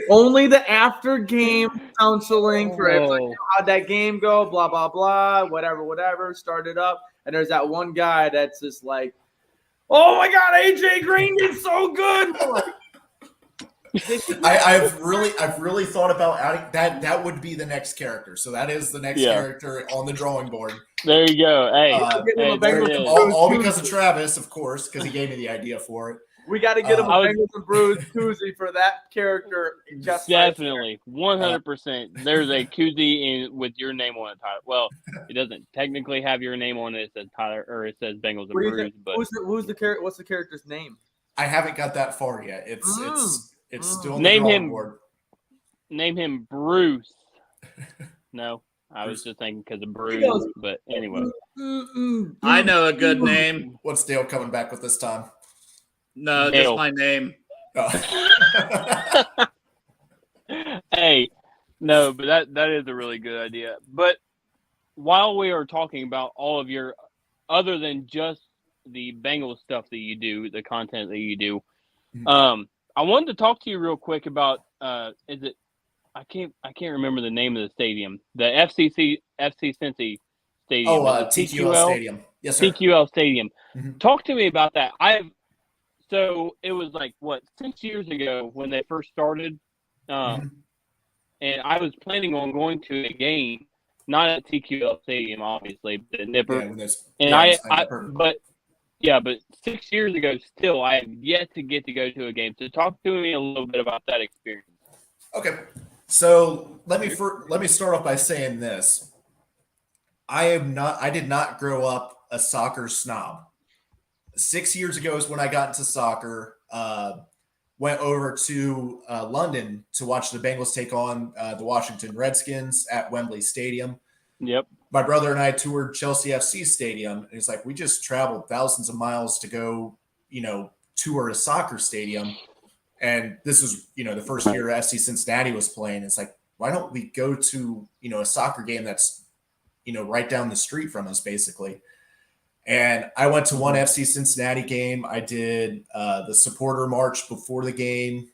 only the after game counseling for everybody. How'd that game go? Blah, blah, blah, whatever. Started up. And there's that one guy that's just like, oh my God, AJ Green did so good. I've really thought about adding that. That would be the next character. So that is the next character on the drawing board. There you go. Hey, all because of Travis, of course, because he gave me the idea for it. We got to get him a Bengals&Brews koozie for that character. Definitely, 100%. There's a koozie with your name on it, Tyler. Well, it doesn't technically have your name on it. It says Tyler, or it says Bengals&Brews. But who's the character? What's the character's name? I haven't got that far yet. It's still on the name drawing him. board. Name him Bruce. No, I was just thinking because of Bruce. But anyway, I know a good name. What's Dale coming back with this time? No, Dale. just my name. Oh. Hey, no, but that is a really good idea. But while we are talking about all of your, other than just the Bengals stuff that you do, the content that you do, I wanted to talk to you real quick about is it? I can't remember the name of the stadium. The FC Cincy Stadium. Oh, TQL Stadium. Yes, sir. TQL Stadium. Mm-hmm. Talk to me about that. So it was like, 6 years ago when they first started, and I was planning on going to a game, not at TQL Stadium, obviously, but at Nipper. But 6 years ago, still, I have yet to get to go to a game. So talk to me a little bit about that experience. Okay, so let me start off by saying this: I did not grow up a soccer snob. 6 years ago is when I got into soccer. Went over to London to watch the Bengals take on the Washington Redskins at Wembley Stadium. Yep. My brother and I toured Chelsea FC Stadium. And it's like, we just traveled thousands of miles to go, tour a soccer stadium. And this was, the first year FC Cincinnati was playing. It's like, why don't we go to, a soccer game that's, right down the street from us, basically. And I went to one FC Cincinnati game. I did the supporter march before the game.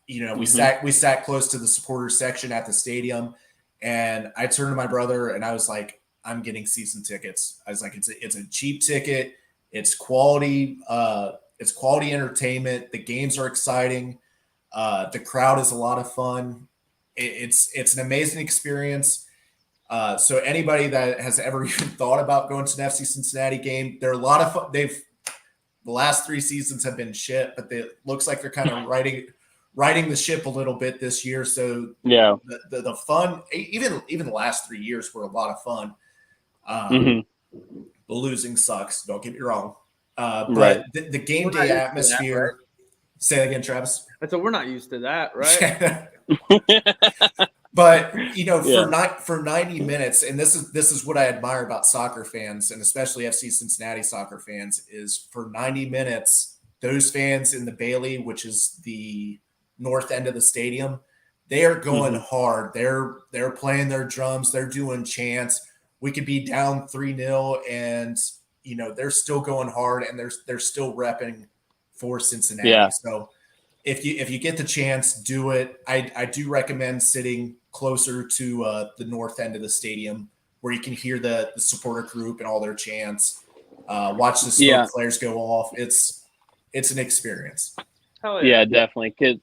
We sat close to the supporter section at the stadium, and I turned to my brother and I was like, "I'm getting season tickets." I was like, "It's a cheap ticket. It's quality. It's quality entertainment. The games are exciting. The crowd is a lot of fun. It's an amazing experience." So anybody that has ever even thought about going to an FC Cincinnati game, they're a lot of fun. The last 3 seasons have been shit, but it looks like they're kind of riding the ship a little bit this year. So yeah, the fun, even the last 3 years were a lot of fun. The losing sucks. Don't get me wrong. But the game day atmosphere. That, right? Say that again, Travis. So we're not used to that, right? But for 90 minutes, and this is what I admire about soccer fans, and especially FC Cincinnati soccer fans, is for 90 minutes, those fans in the Bailey, which is the north end of the stadium, they are going hard. They're playing their drums, they're doing chants. We could be down 3-0, and they're still going hard, and they're still repping for Cincinnati. Yeah. So if you get the chance, do it. I do recommend sitting closer to the north end of the stadium where you can hear the supporter group and all their chants. Watch the smoke flares go off. It's an experience. Hell yeah, definitely. Because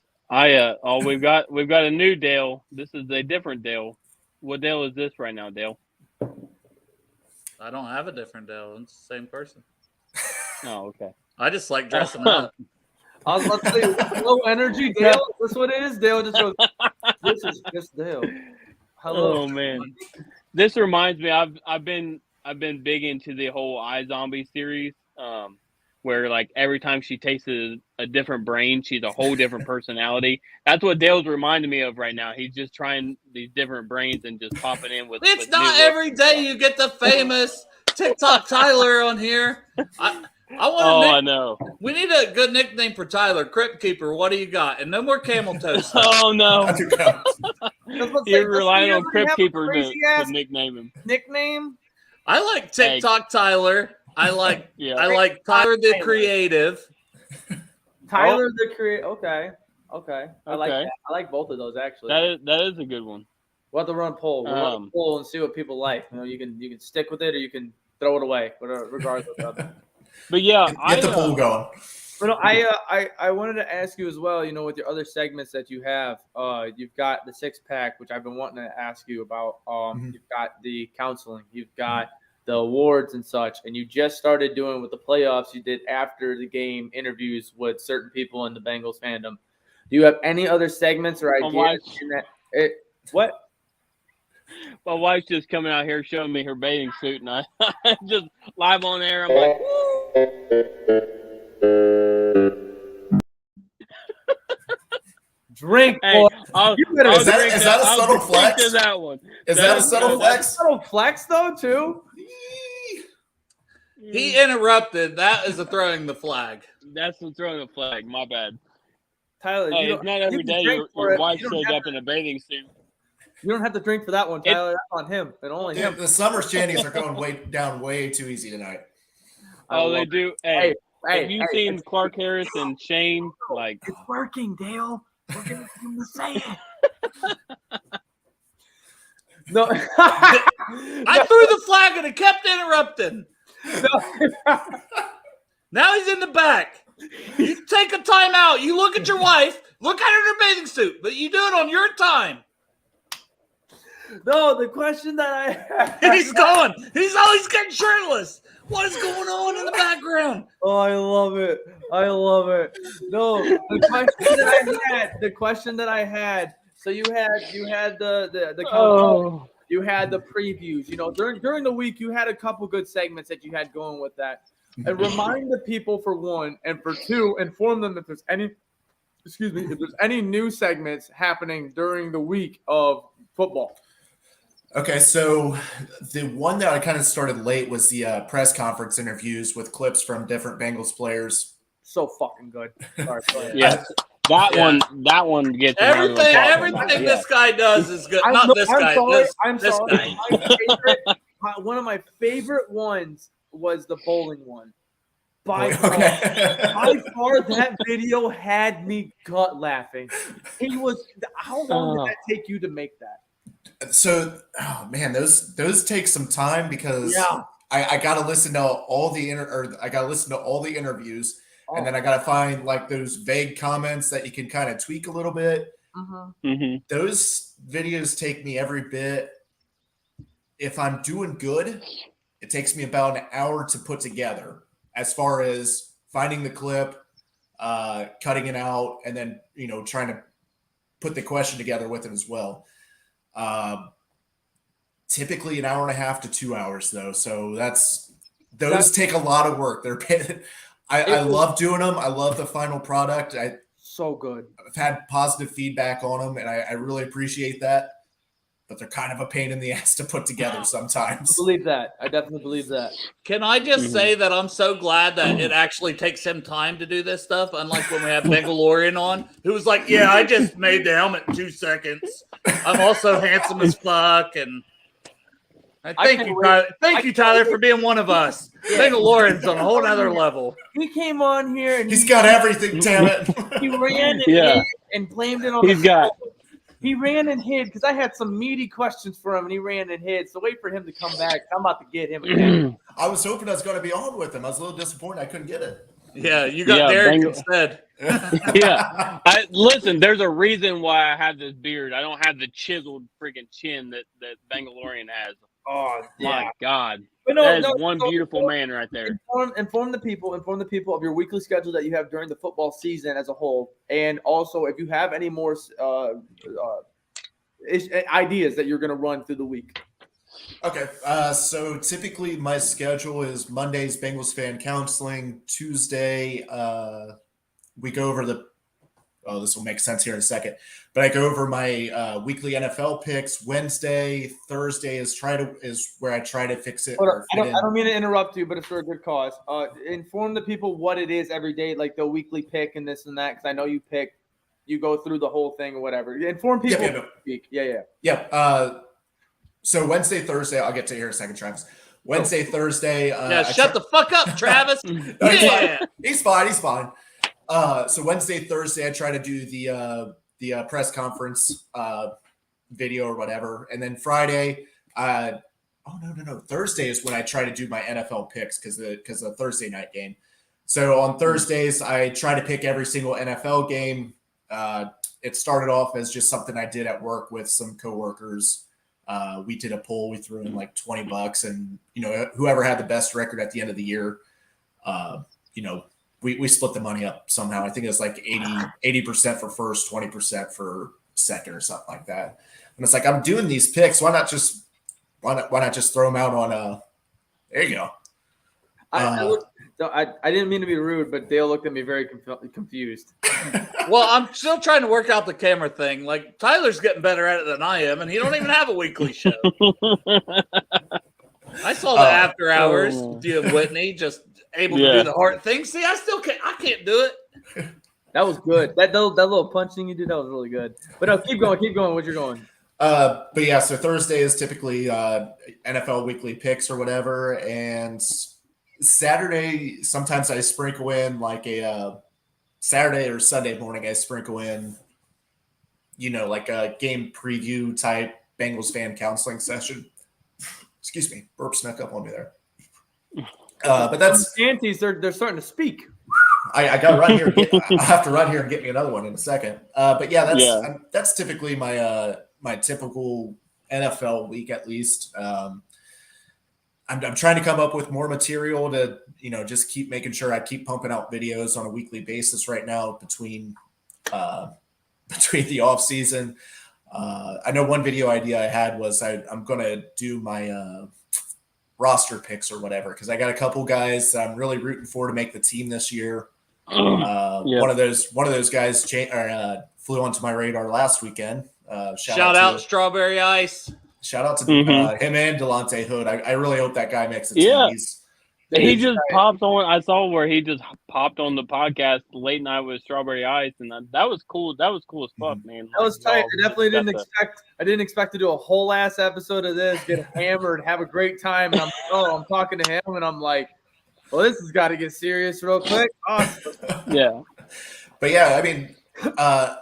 we've got a new Dale. This is a different Dale. What Dale is this right now, Dale? I don't have a different Dale. It's the same person. Oh, okay. I just like dressing up. I was about to say, low energy Dale. Is this what it is? Dale just goes, "This is just Dale." Hello. Oh man, this reminds me. I've been big into the whole iZombie series. where like every time she tastes a different brain, she's a whole different personality. That's what Dale's reminding me of right now. He's just trying these different brains and just popping in with. It's with not new every day you get the famous TikTok Tyler on here. I want to. I know. We need a good nickname for Tyler. Crypt Keeper. What do you got? And no more camel toe stuff. Oh no! Let's You're relying on have Crypt a Keeper to crazy-ass nickname him. nickname. I like TikTok Tyler. I like Yeah. I like Tyler the Creative. Tyler the Creative. Okay. I like Okay. that. I like both of those actually. That is a good one. We'll have to run a poll. We'll run a poll and see what people like. You know, you can stick with it or you can throw it away, whatever, regardless of it. But yeah, Get the poll going. But no, I wanted to ask you as well. You know, with your other segments that you have, you've got the 6-pack, which I've been wanting to ask you about. You've got the counseling, you've got the awards and such, and you just started doing with the playoffs. You did after the game interviews with certain people in the Bengals fandom. Do you have any other segments or ideas in that? What? My wife's just coming out here showing me her bathing suit, and I just live on air. I'm like, Drink, hey, boy. Is that a subtle flex? To that one. Is that a subtle flex? Subtle flex though too. He interrupted. That is a throwing the flag. That's the throwing the flag. My bad. Tyler, Hey, it's not every day your wife shows up in a bathing suit. You don't have to drink for that one, Tyler. That's on him and only him. The summer shandies are going way too easy tonight. Oh, they do. Hey, have you seen it's Clark Harris and Shane? Like, it's working, Dale. We're gonna give him the same. No, I threw the flag and it kept interrupting. Now he's in the back. You take a timeout. You look at your wife. Look at her in her bathing suit, but you do it on your time. No, the question that I had. He's going. He's always getting shirtless. What is going on in the background? Oh, I love it. No, the question that I had. So you had the you had the previews. You know, during the week you had a couple good segments that you had going with that. And remind the people for one, and for two, inform them if there's any new segments happening during the week of football. Okay, so the one that I kind of started late was the press conference interviews with clips from different Bengals players. So fucking good. Sorry, yeah, that one gets everything this guy does is good. I'm sorry. One of my favorite ones was the bowling one. By far, that video had me gut laughing. How long did that take you to make that? So, oh man, those take some time because I got to listen to all the interviews, and then I got to find like those vague comments that you can kind of tweak a little bit. Those videos take me every bit. If I'm doing good, it takes me about an hour to put together. As far as finding the clip, cutting it out, and then trying to put the question together with it as well. Typically an hour and a half to 2 hours though. So those take a lot of work. I love doing them. I love the final product. So good. I've had positive feedback on them and I really appreciate that, but they're kind of a pain in the ass to put together sometimes. I believe that. I definitely believe that. Can I just say that I'm so glad that it actually takes him time to do this stuff, unlike when we had Bengals on, who was like, yeah, I just made the helmet in 2 seconds. I'm also handsome as fuck, and thank you, Tyler, for being one of us. Bengals on a whole other level. He came on here and he's got everything, damn it. He ran and blamed it on He ran and hid because I had some meaty questions for him, and he ran and hid. So wait for him to come back. I'm about to get him again. I was hoping I was going to be on with him. I was a little disappointed I couldn't get it. Yeah, you got Derek instead. Yeah. Listen, there's a reason why I have this beard. I don't have the chiseled freaking chin that Bengals has. Oh, my God. But that is one beautiful man right there. Inform the people of your weekly schedule that you have during the football season as a whole. And also, if you have any more ideas that you're going to run through the week. Okay. So typically my schedule is Mondays, Bengals fan counseling. Tuesday, we go over this will make sense here in a second, but I go over my weekly NFL picks. Wednesday, Thursday is where I try to fix it. I don't mean to interrupt you, but it's for a good cause. Inform the people what it is every day, like the weekly pick and this and that, because I know you go through the whole thing or whatever. Inform people. Yeah. So Wednesday, Thursday, I'll get to here in a second, Travis. Wednesday, Thursday. Shut the fuck up, Travis. No, he's fine. So Wednesday, Thursday, I try to do the press conference video or whatever, and then Friday, Thursday is when I try to do my NFL picks because of the Thursday night game. So on Thursdays, I try to pick every single NFL game. It started off as just something I did at work with some coworkers. We did a poll. We threw in like $20, and whoever had the best record at the end of the year, we split the money up somehow. I think it was like 80% for first, 20% for second, or something like that. And it's like, I'm doing these picks. Why not just throw them out on there you go. I didn't mean to be rude, but Dale looked at me very confused. Well, I'm still trying to work out the camera thing. Like, Tyler's getting better at it than I am, and he don't even have a weekly show. I saw the after hours, you and Whitney just able to do the hard thing. See, I can't do it. That was good. That little punch thing you did, that was really good. But keep going. What you're going. But yeah, so Thursday is typically NFL weekly picks or whatever, and Saturday sometimes I sprinkle in like a Saturday or Sunday morning. I sprinkle in, like a game preview type Bengals fan counseling session. Excuse me, burp snuck up on me there. But that's aunties. They're starting to speak. I got to run here. I have to run here and get me another one in a second. But yeah, that's typically my typical NFL week, at least. I'm trying to come up with more material to just keep making sure I keep pumping out videos on a weekly basis right now between the off season. I know one video idea I had was I'm going to do my roster picks or whatever, because I got a couple guys that I'm really rooting for to make the team this year. One of those guys flew onto my radar last weekend. Shout out Strawberry Ice. Shout out to him and Delonte Hood. I really hope that guy makes the team. Yeah. He just popped on. I saw where he just popped on the podcast late night with Strawberry Ice, and that was cool. That was cool as fuck, man. That was tight. I definitely didn't expect. I didn't expect to do a whole ass episode of this, get hammered, have a great time, and I'm talking to him, and I'm like, well, this has got to get serious real quick. Awesome. Yeah. But yeah, I mean,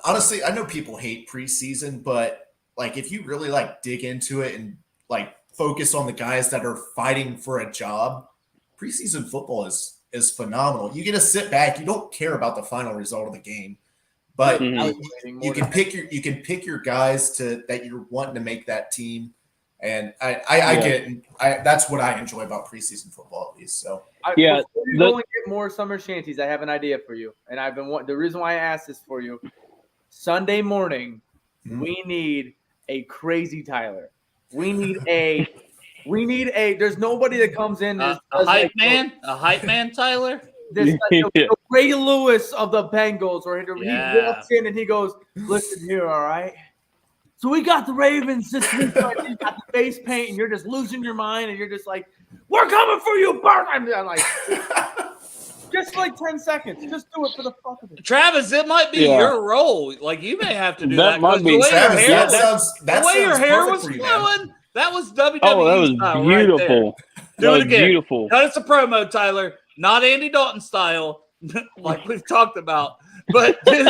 honestly, I know people hate preseason, but like if you really like dig into it and like focus on the guys that are fighting for a job, preseason football is phenomenal. You get to sit back. You don't care about the final result of the game, but you can pick your guys that you're wanting to make that team. And that's what I enjoy about preseason football, at least. So before you go and get more summer shanties, I have an idea for you, and I've been the reason why I asked this for you. Sunday morning, we need a crazy Tyler. We need a. There's nobody that comes in. A hype man, Tyler. This the Ray Lewis of the Bengals, where he walks in and he goes, "Listen here, all right. So we got the Ravens this week. You got the face paint, and you're just losing your mind, and you're just like, we're coming for you, Bart." I'm like, just for like 10 seconds. Just do it for the fuck of it. Travis, it might be your role. Like, you may have to do that. Might be. The way your hair was flowing. That was WWE. Oh, that was beautiful. Right do it again. Beautiful. Cut us a promo, Tyler. Not Andy Dalton style, like we've talked about, but do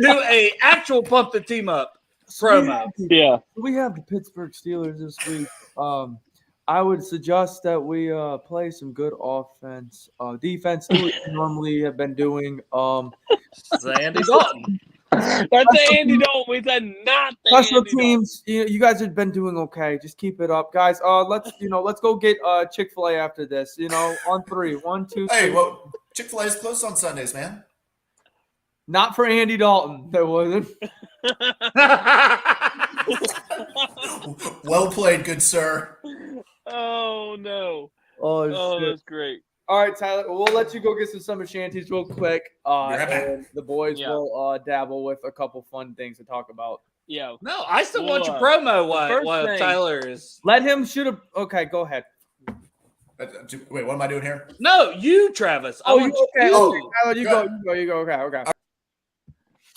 a actual pump the team up promo. We have the Pittsburgh Steelers this week. I would suggest that we play some good offense. Defense, we normally have been doing. Andy Dalton. That's Andy Dalton. We said not the special teams. You guys have been doing okay. Just keep it up, guys. Let's go get Chick-fil-A after this. On 3. 1, 2, 3. Hey, well, Chick-fil-A is closed on Sundays, man. Not for Andy Dalton. There wasn't. Well played, good sir. Oh no! Oh, shit. That's great. All right, Tyler. We'll let you go get some summer shanties real quick. right back. And the boys Yeah. will dabble with a couple fun things to talk about. Yeah. No, I still Well, want your promo first while thing- Tyler is. Let him shoot a. Okay, go ahead. Wait, what am I doing here? No, you, Travis. I Oh, want you okay? you. Okay, Tyler, you Go go. You go. Okay.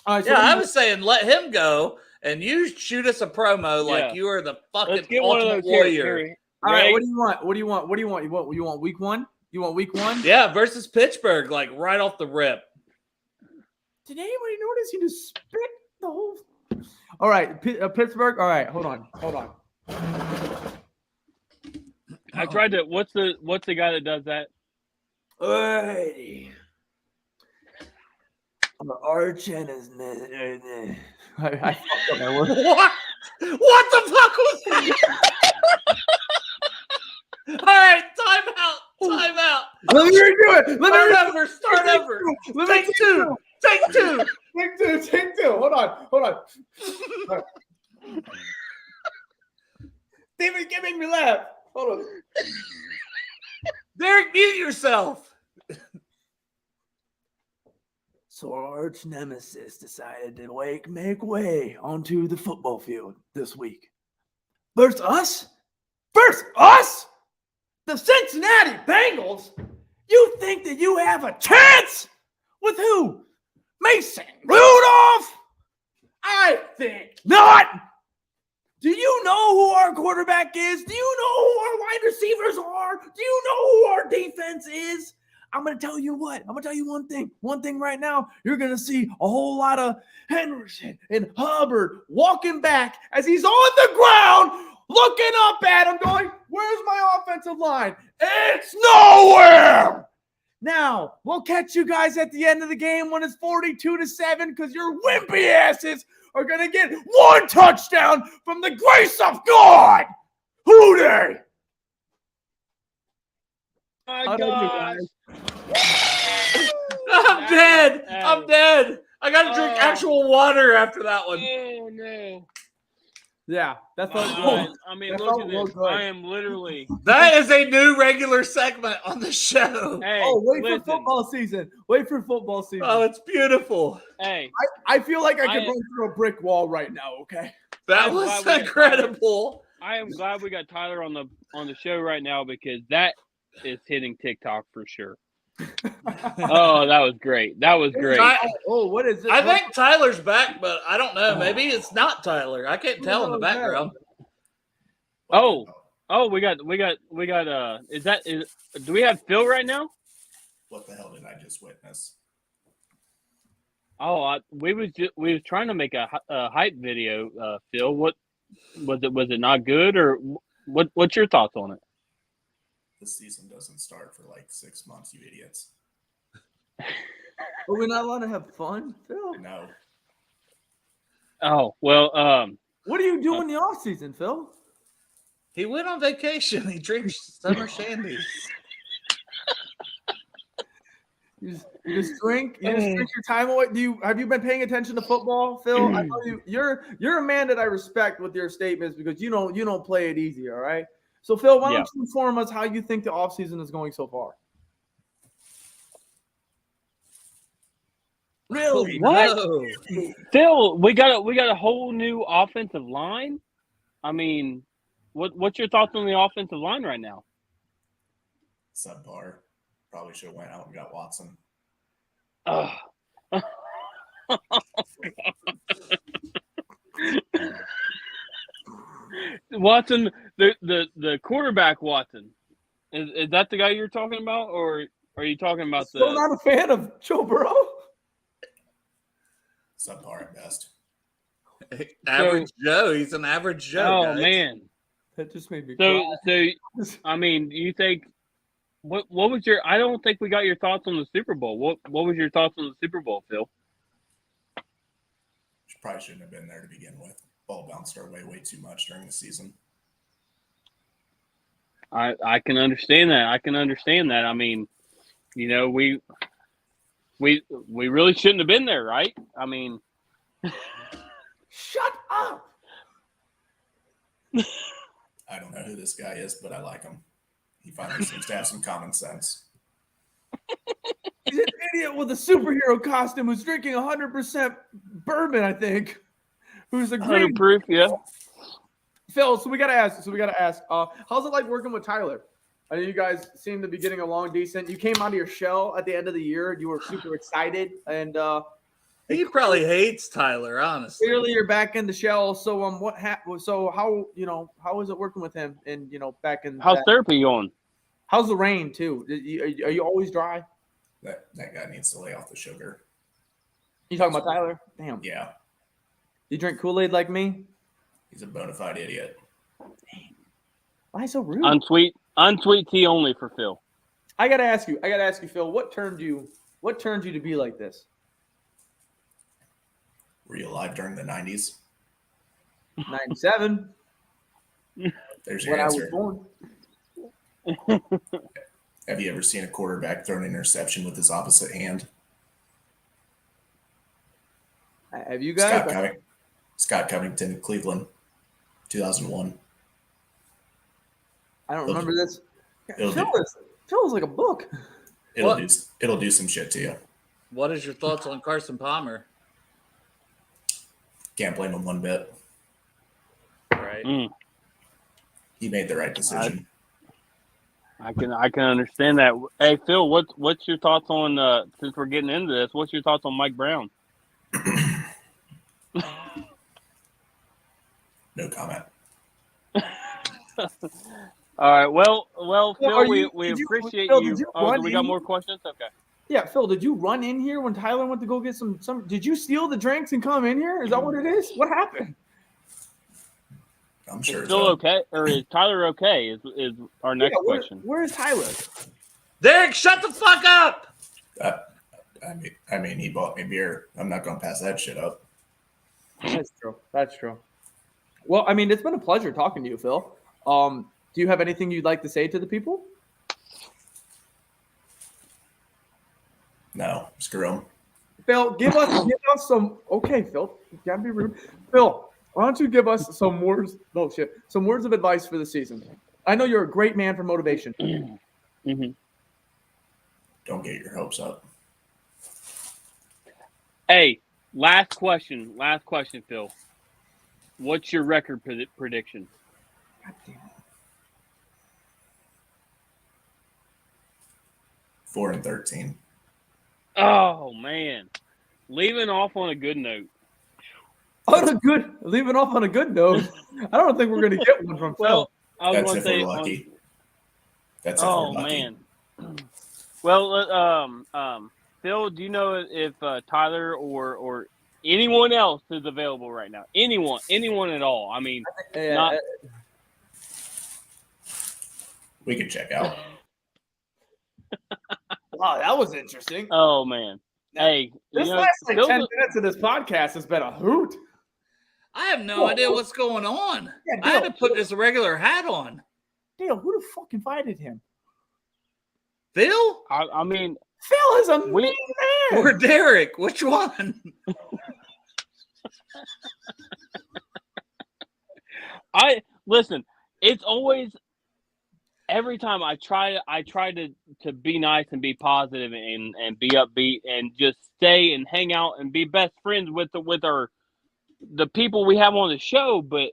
All right. So Yeah, I was saying let him go, and you shoot us a promo like Yeah. you are the fucking Let's get one of ultimate those warrior. here. all right. Ray? What do you want? What do you want? What do you want? You want week one? You want week one? Yeah, versus Pittsburgh, like right off the rip. Did anybody notice he just spit the whole? All right, Pittsburgh. All right, hold on. I tried to. What's the guy that does that? Alrighty. I'm an arch and his I fucked up my word. What the fuck was that? All right, time out. Let me redo it. Start over. Take two. Take two. Hold on. All right. David, get make me laugh. Hold on. Derek, mute yourself. So our arch nemesis decided to make way onto the football field this week. Versus us? The Cincinnati Bengals? You think that you have a chance? With who? Mason Rudolph? I think not. Do you know who our quarterback is? Do you know who our wide receivers are? Do you know who our defense is? I'm going to tell you what. I'm going to tell you one thing. One thing right now. You're going to see a whole lot of Henderson and Hubbard walking back as he's on the ground, looking up at him, going, where's my offensive line? It's nowhere. Now, we'll catch you guys at the end of the game when it's 42-7 because your wimpy asses are going to get one touchdown from the grace of God. Who they? My God. I'm dead. I got to drink actual water after that one. Oh no. Yeah, that's what. I mean, That look felt at real this. good. I am literally. That is a new regular segment on the show. Hey, Wait listen. for football season. Oh, it's beautiful. Hey, I feel like I could run through a brick wall right now. Okay. That I'm was glad we got incredible. I am glad we got Tyler on the show right now because that is hitting TikTok for sure. Oh, that was great. That was great. What is it? I think Tyler's back, but I don't know. Maybe it's not Tyler. I can't tell in the background. Oh, we got. Do we have Phil right now? What the hell did I just witness? Oh, we was trying to make a hype video. Phil, what was it? Was it not good, or what's your thoughts on it? The season doesn't start for like 6 months, you idiots. Are we not allowed to have fun, Phil? No. Oh well. What do you do in the off season, Phil? He went on vacation. He drinks summer shandy. You just drink. You just drink your time away. Have you been paying attention to football, Phil? I know you're a man that I respect with your statements because you don't play it easy. All right. So Phil, why don't you inform us how you think the offseason is going so far? Really? What? No. Phil, we got a whole new offensive line. I mean, what's your thoughts on the offensive line right now? Subpar. Probably should have went out and got Watson. Watson, the quarterback Watson. Is that the guy you're talking about, or are you talking about Still not a fan of Joe Burrow? Subpar at best. Average Joe. He's an average Joe. Oh guys. man. That just made me So I mean, you think what was your? I don't think we got your thoughts on the Super Bowl. What was your thoughts on the Super Bowl, Phil? Probably shouldn't have been there to begin with. Ball bounced our way too much during the season. I can understand that. I mean, you know, we really shouldn't have been there, right? I mean, shut up. I don't know who this guy is, but I like him. He finally seems to have some common sense. He's an idiot with a superhero costume who's drinking 100% bourbon, I think. Who's a green proof, yeah. Phil, so we gotta ask. How's it like working with Tyler? I know you guys seem to be getting along decent. You came out of your shell at the end of the year. You were super excited, and he probably hates Tyler. Honestly, clearly you're back in the shell. So So how is it working with him? And back in how's therapy going? How's the rain too? Are you always dry? That guy needs to lay off the sugar. You talking about Tyler? Damn. Yeah. You drink Kool-Aid like me? He's a bona fide idiot. Why so rude? Unsweet tea only for Phil. I gotta ask you, Phil. What turned you to be like this? Were you alive during the 90s? 97. There's your when answer. I was born. Have you ever seen a quarterback throw an interception with his opposite hand? Have you guys? Scott Covington, Cleveland, 2001. I don't remember this. Phil is like a book. It'll do some shit to you. What is your thoughts on Carson Palmer? Can't blame him one bit. Right. He made the right decision. I can understand that. Hey Phil, what's your thoughts on since we're getting into this? What's your thoughts on Mike Brown? No comment. All right. Well, Phil, we appreciate Phil, you. Do we got more questions? Okay. Yeah, Phil, did you run in here when Tyler went to go get some? Did you steal the drinks and come in here? Is that what it is? What happened? I'm sure. Is Phil okay, or is Tyler okay? Is our next question? Where is Tyler? Derek, shut the fuck up. I mean, he bought me beer. I'm not going to pass that shit up. That's true. Well, I mean, it's been a pleasure talking to you, Phil. Do you have anything you'd like to say to the people? No, screw him. Phil, give us some. Okay, Phil, you can't be rude. Phil, why don't you give us some words? Oh shit, some words of advice for the season. I know you're a great man for motivation. Mm-hmm. Don't get your hopes up. Hey, last question, Phil. What's your record prediction? God damn it. 4-13. Oh man, leaving off on a good note. Leaving off on a good note. I don't think we're going to get one from Phil. I was That's going if to say, we're lucky. That's if we're lucky. Man. Well, Phil, do you know if Tyler or anyone else is available right now? Anyone at all? I mean, we can check out. Wow, that was interesting. Oh man. Hey, this last 10 minutes of this podcast has been a hoot. I have no idea what's going on. Yeah, I had to put this regular hat on. Dale, who the fuck invited him? Phil? I mean, Phil is a mean man. Or Derek? Which one? Listen. It's always every time I try to be nice and be positive and be upbeat and just stay and hang out and be best friends with the people we have on the show, but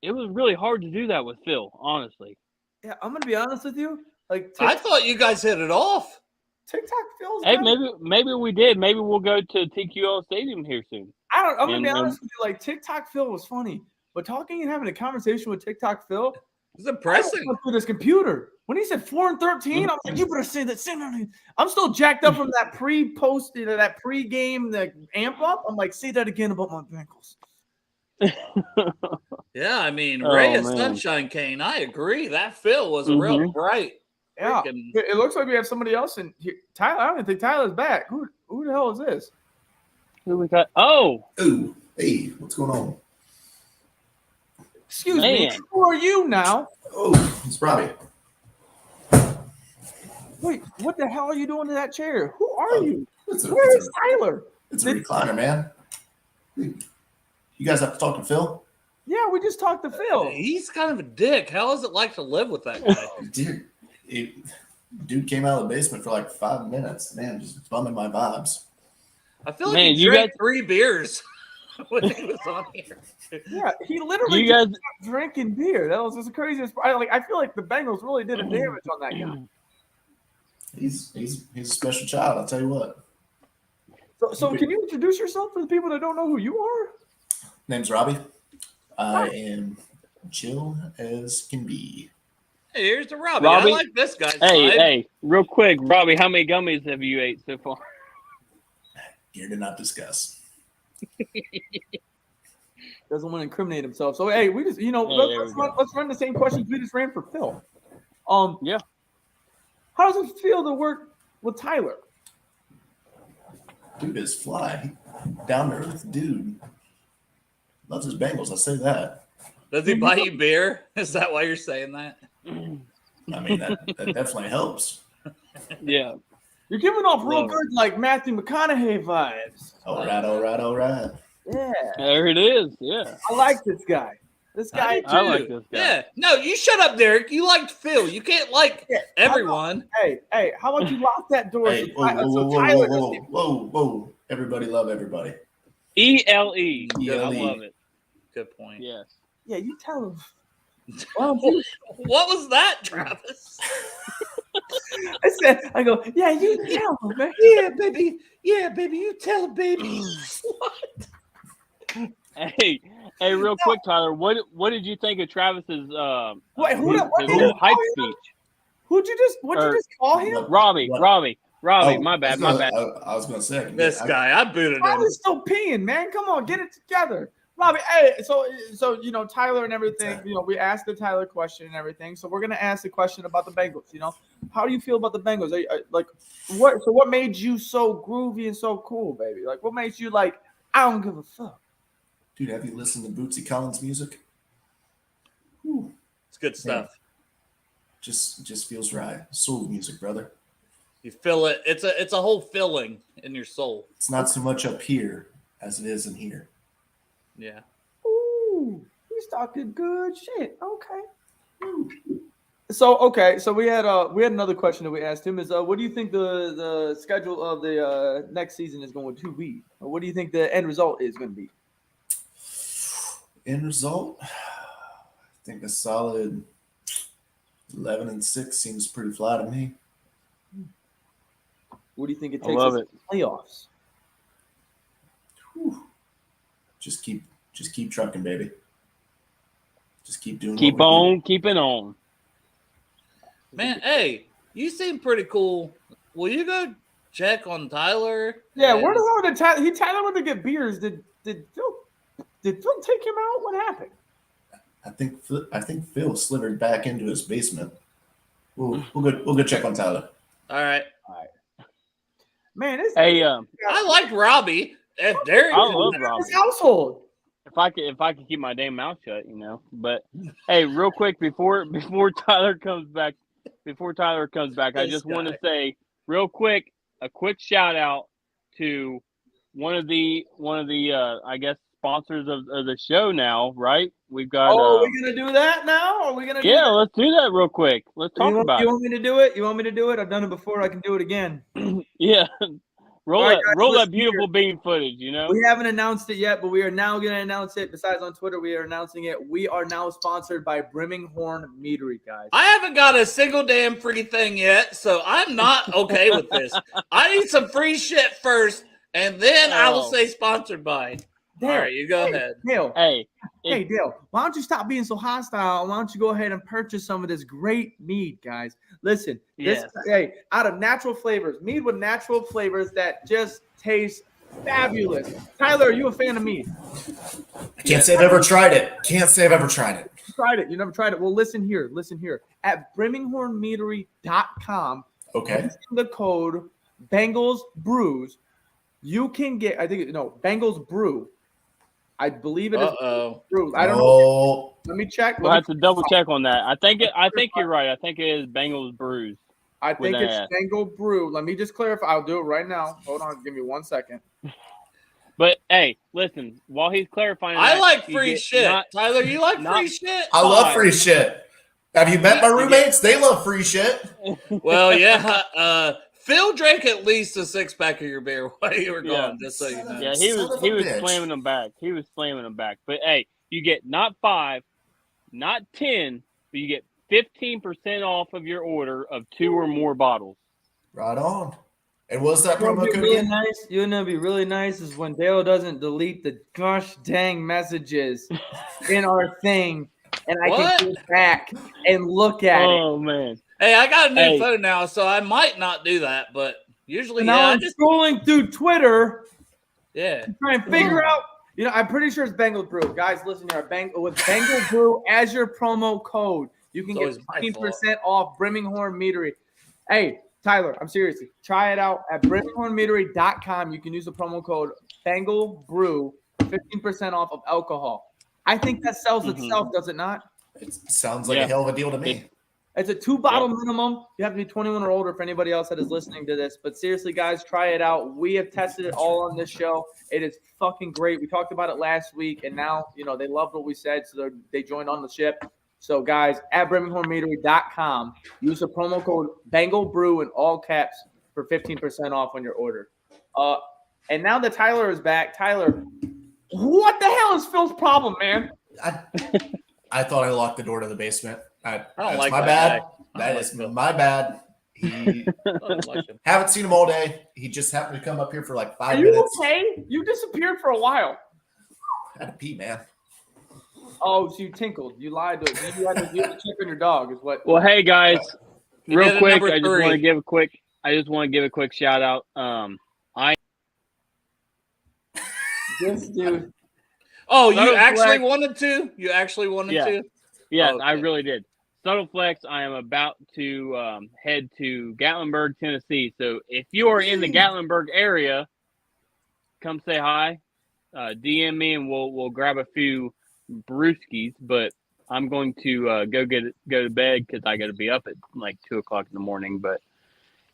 it was really hard to do that with Phil, honestly. Yeah, I'm gonna be honest with you. I thought you guys hit it off. TikTok Phil's. Hey, maybe we did. Maybe we'll go to TQL Stadium here soon. I'm gonna be honest with you. TikTok Phil was funny, but talking and having a conversation with TikTok Phil. It's impressive. Through this computer. When he said 4-13, I was like, "You better say that." I'm still jacked up from that pre-post, that pre-game, the amp up. I'm like, "Say that again about my Bengals." Yeah, I mean, Ray of Sunshine Cane. I agree. That Phil was a real bright. Yeah, it looks like we have somebody else in here. Tyler, I don't even think Tyler's back. Who the hell is this? Who we got? Oh, hey, what's going on? Excuse me, who are you now? Oh, it's Robbie. Wait, what the hell are you doing to that chair? Who are you? Where is Tyler? It's a recliner, man. You guys have to talk to Phil? Yeah, we just talked to Phil. He's kind of a dick. How is it like to live with that guy? Dude came out of the basement for like 5 minutes. Man, just bumming my vibes. I feel like he drank 3 beers when he was on here. Yeah, he literally kept drinking beer. That was just the craziest part. I feel like the Bengals really did a damage on that guy. He's a special child, I'll tell you what. So can you introduce yourself for the people that don't know who you are? Name's Robbie. I am chill as can be. Hey, here's the Robbie. I like this guy's vibe. Hey, real quick, Robbie, how many gummies have you ate so far? Here to not discuss. Doesn't want to incriminate himself. So hey, we just let's run the same questions we just ran for Phil. Yeah. How does it feel to work with Tyler? Dude is fly. Down to earth dude. Loves his Bengals, I'll say that. Does he buy you beer? Is that why you're saying that? I mean, that definitely helps. Yeah. You're giving off real good, like Matthew McConaughey vibes. All right. Yeah. There it is. Yeah. I like this guy. This guy, I like this guy. Yeah. No, you shut up, Derek. You liked Phil. You can't like everyone. Hey, how about you lock that door? Hey, whoa. Everybody love everybody. ELE. I love it. Good point. Yes. Yeah, you tell him. What was that, Travis? I go, yeah, you tell him, man. Yeah, baby, you tell him, baby. What? Hey, real quick, Tyler, what did you think of Travis's hype speech? What'd you just call him? Robbie, my bad. I was gonna say this guy, I booted him. I was still peeing, man. Come on, get it together. Robbie, hey, so Tyler and everything, we asked the Tyler question and everything. So we're gonna ask the question about the Bengals. How do you feel about the Bengals? What made you so groovy and so cool, baby? Like, what made you like? I don't give a fuck. Dude, have you listened to Bootsy Collins music? Whew. It's good stuff. Man. Just feels right. Soul music, brother. You feel it. It's a whole feeling in your soul. It's not so much up here as it is in here. Yeah. Ooh, he's talking good shit. Okay. So we had another question that we asked him is what do you think the schedule of the next season is going to be? Or what do you think the end result is going to be? End result, I think a solid 11-6 seems pretty fly to me. What do you think it takes us to playoffs? Whew. Just keep trucking, baby. Just keep doing. Keeping on. Man, hey, you seem pretty cool. Will you go check on Tyler? Yeah, where the hell did Tyler went to get beers? Did Phil take him out? What happened? I think Phil slithered back into his basement. We'll go check on Tyler. All right. Man, I like Robbie. If Derek, I love Robbie. His household. If I could keep my damn mouth shut, But hey, real quick before Tyler comes back, I just want to say real quick a quick shout out to one of the I guess sponsors of the show now, right? We've got. Are we gonna do that now? Are we gonna? Yeah, let's do that real quick. Let's talk about it. You want me to do it? You want me to do it? I've done it before. I can do it again. Yeah. Roll that beautiful beam footage, We haven't announced it yet, but we are now going to announce it. Besides on Twitter, we are announcing it. We are now sponsored by Birmingham Meadery, guys. I haven't got a single damn free thing yet, so I'm not okay with this. I need some free shit first, and then I will say sponsored by. Dale, all right, you go ahead. Dale. Hey, Dale, why don't you stop being so hostile? Why don't you go ahead and purchase some of this great mead, guys? Listen, out of natural flavors, mead with natural flavors that just taste fabulous. Tyler, are you a fan of mead? I can't say I've ever tried it. You never tried it. Well, listen here. At BirminghamMeadery.com, okay, the code Bengals&Brews, you can get, Bengals Brew. I believe it is. Brew. I don't know. Let me check. We'll have to double check on that. I think you're right. I think it is Bengals&Brews. I think it's Bengal Brew. Let me just clarify. I'll do it right now. Hold on. Give me 1 second. But hey, listen. While he's clarifying, I that, like free shit. Tyler, you like not free shit? I love free shit. Have you met my roommates? They love free shit. Well, yeah. Phil drank at least a 6-pack of your beer while you were gone, just so you know. Yeah, he was slamming them back. He was slamming them back. But hey, you get not 5, not 10, but you get 15% off of your order of 2 or more bottles. Right on. And what's that promo code really again? nice. You know, be really nice is when Dale doesn't delete the gosh dang messages in our thing, and I can go back and look at it. Oh man! Hey, I got a new phone now, so I might not do that, but usually, now I'm just scrolling through Twitter. Yeah, trying to figure out. You know, I'm pretty sure it's Bengal Brew. Guys, listen here. With Bengal Brew as your promo code, you can get 15% off Birmingham Meadery. Hey, Tyler, I'm serious. Try it out at BirminghamMeadery.com. You can use the promo code Bengal Brew, 15% off of alcohol. I think that sells itself, does it not? It sounds like a hell of a deal to me. It's a 2-bottle minimum. You have to be 21 or older for anybody else that is listening to this. But seriously, guys, try it out. We have tested it all on this show. It is fucking great. We talked about it last week, and now, you know, they loved what we said, so they joined on the ship. So, guys, at BirminghamMeadery.com, use the promo code BengalBrew in all caps for 15% off on your order. And now that Tyler is back, Tyler, what the hell is Phil's problem, man? I thought I locked the door to the basement. I don't like my that bad. That is my bad. Haven't seen him all day. He just happened to come up here for like 5 minutes. Are you okay? You disappeared for a while. I had to pee, man. Oh, so you tinkled. You lied to it. You had to check on your dog. Is what? Well, hey guys, real quick, I just want to give a quick shout out. This dude. Oh, you actually wanted to? You actually wanted to? Yes, I really did. Subtle Flex, I am about to head to Gatlinburg, Tennessee. So if you are in the Gatlinburg area, come say hi. DM me and we'll grab a few brewskis. But I'm going to go to bed because I got to be up at like 2:00 in the morning. But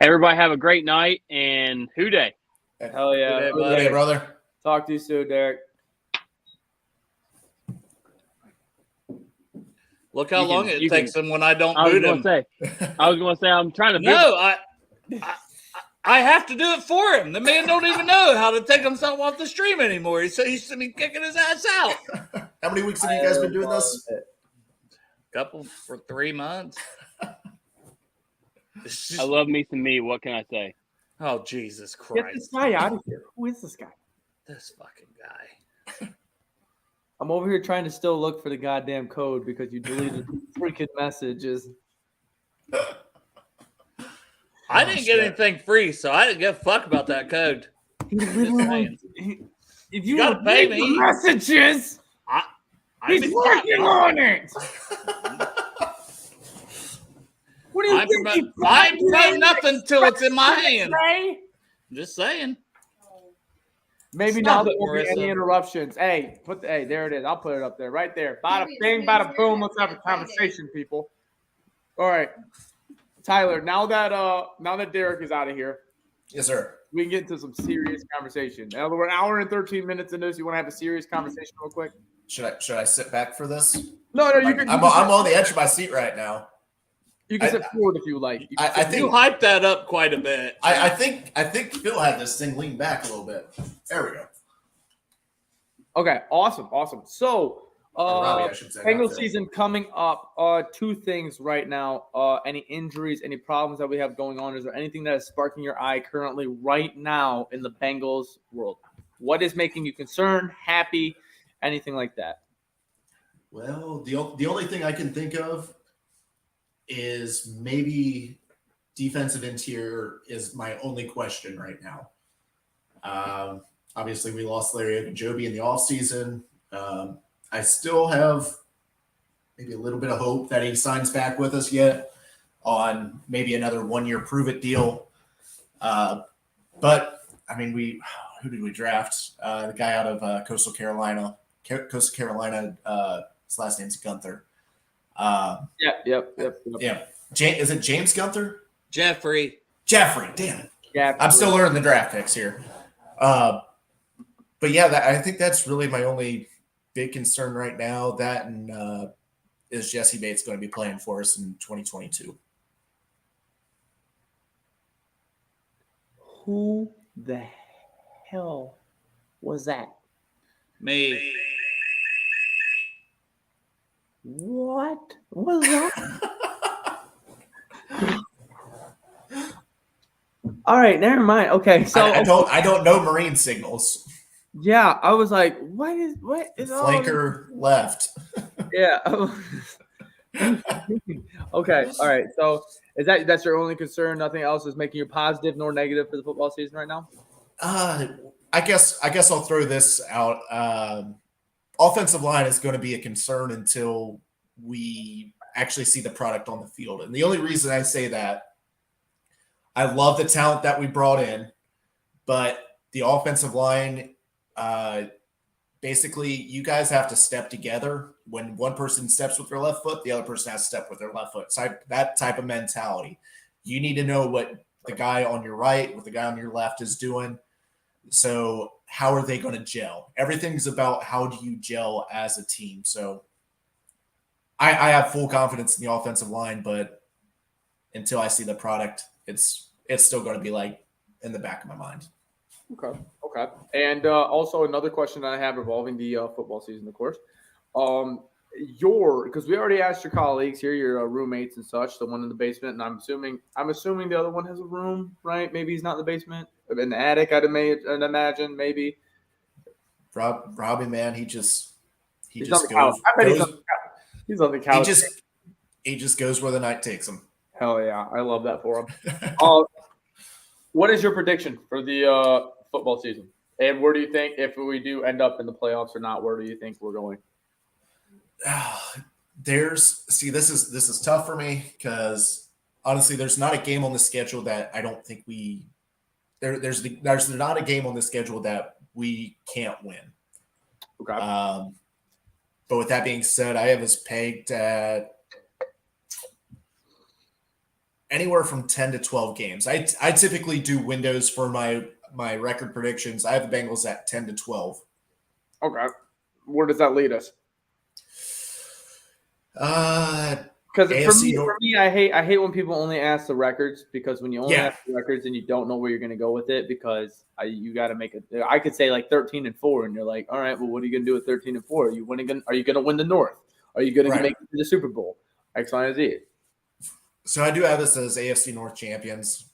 everybody have a great night and hoo-day. Hell yeah. Hey, brother. Talk to you soon, Derek. Look how long it takes him when I don't boot him. I was going to say, I'm trying to boot him. I have to do it for him. The man don't even know how to take himself off the stream anymore. He should be kicking his ass out. How many weeks have you guys been doing this? Couple for 3 months. I love me some meat. What can I say? Oh, Jesus Christ. Get this guy out of here. Who is this guy? This fucking guy. I'm over here trying to still look for the goddamn code because you deleted freaking messages. I didn't get anything free, so I didn't give a fuck about that code. If you gotta pay me messages, he's working on it. What do you think? I promote nothing till it's in my hand. I'm just saying. Maybe now there won't be any interruptions. Hey, there it is. I'll put it up there, right there. Bada bing, bada boom. Let's have a conversation, people. All right, Tyler. Now that Derek is out of here, yes, sir. We can get into some serious conversation. Now we're an hour and 13 minutes into this. You want to have a serious conversation real quick? Should I sit back for this? No, you can. I'm on the edge of my seat right now. You can sit forward if you like. I think you hyped that up quite a bit. I think Phil had this thing leaned back a little bit. There we go. Okay, awesome. So, Bengals season coming up. 2 things right now. Any injuries, any problems that we have going on? Is there anything that is sparking your eye currently right now in the Bengals world? What is making you concerned, happy, anything like that? Well, the only thing I can think of is maybe defensive interior is my only question right now. Obviously, we lost Larry Ogunjobi in the offseason. I still have maybe a little bit of hope that he signs back with us yet on maybe another 1-year prove-it deal. But, I mean, who did we draft? The guy out of Coastal Carolina. His last name's Gunther. Yep. Yeah. Is it James Gunther? Jeffrey. Damn it. I'm still learning the draft picks here. But yeah, I think that's really my only big concern right now. That and is Jesse Bates going to be playing for us in 2022? Who the hell was that? Me. What was that? All right, never mind. Okay, so I don't know Marine signals. yeah, I was like, what is Flanker left. Yeah. Okay. All right. So that's your only concern? Nothing else is making you positive nor negative for the football season right now? I guess I'll throw this out. Offensive line is going to be a concern until we actually see the product on the field. And the only reason I say that, I love the talent that we brought in, but the offensive line, basically, you guys have to step together. When one person steps with their left foot, the other person has to step with their left foot. So that type of mentality. You need to know what the guy on your right, what the guy on your left is doing. So how are they going to gel? Everything's about how do you gel as a team. So I have full confidence in the offensive line, but until I see the product, it's still going to be like in the back of my mind. Okay. And also another question that I have revolving the football season, of course. Because we already asked your colleagues here, your roommates and such, the one in the basement, and I'm assuming the other one has a room, right? Maybe he's not in the basement, in the attic. I'd imagine maybe. Robbie, man, he just on the couch. I bet he's on the couch. He just goes where the night takes him. Hell yeah, I love that for him. What is your prediction for the football season? And where do you think, if we do end up in the playoffs or not, where do you think we're going? This is tough for me because honestly, there's not a game on the schedule that I don't think there's not a game on the schedule that we can't win. Okay. But with that being said, I have us pegged at anywhere from 10 to 12 games. I typically do windows for my record predictions. I have the Bengals at 10 to 12. Okay. Where does that lead us? Because for me, I hate when people only ask the records, because when you only ask the records and you don't know where you're going to go with it, because you got to make it. I could say like 13-4, and you're like, all right, well, what are you going to do with 13-4? Are you going to win the North? Are you going to make it to the Super Bowl? X, Y, and Z. So I do have this as AFC North champions.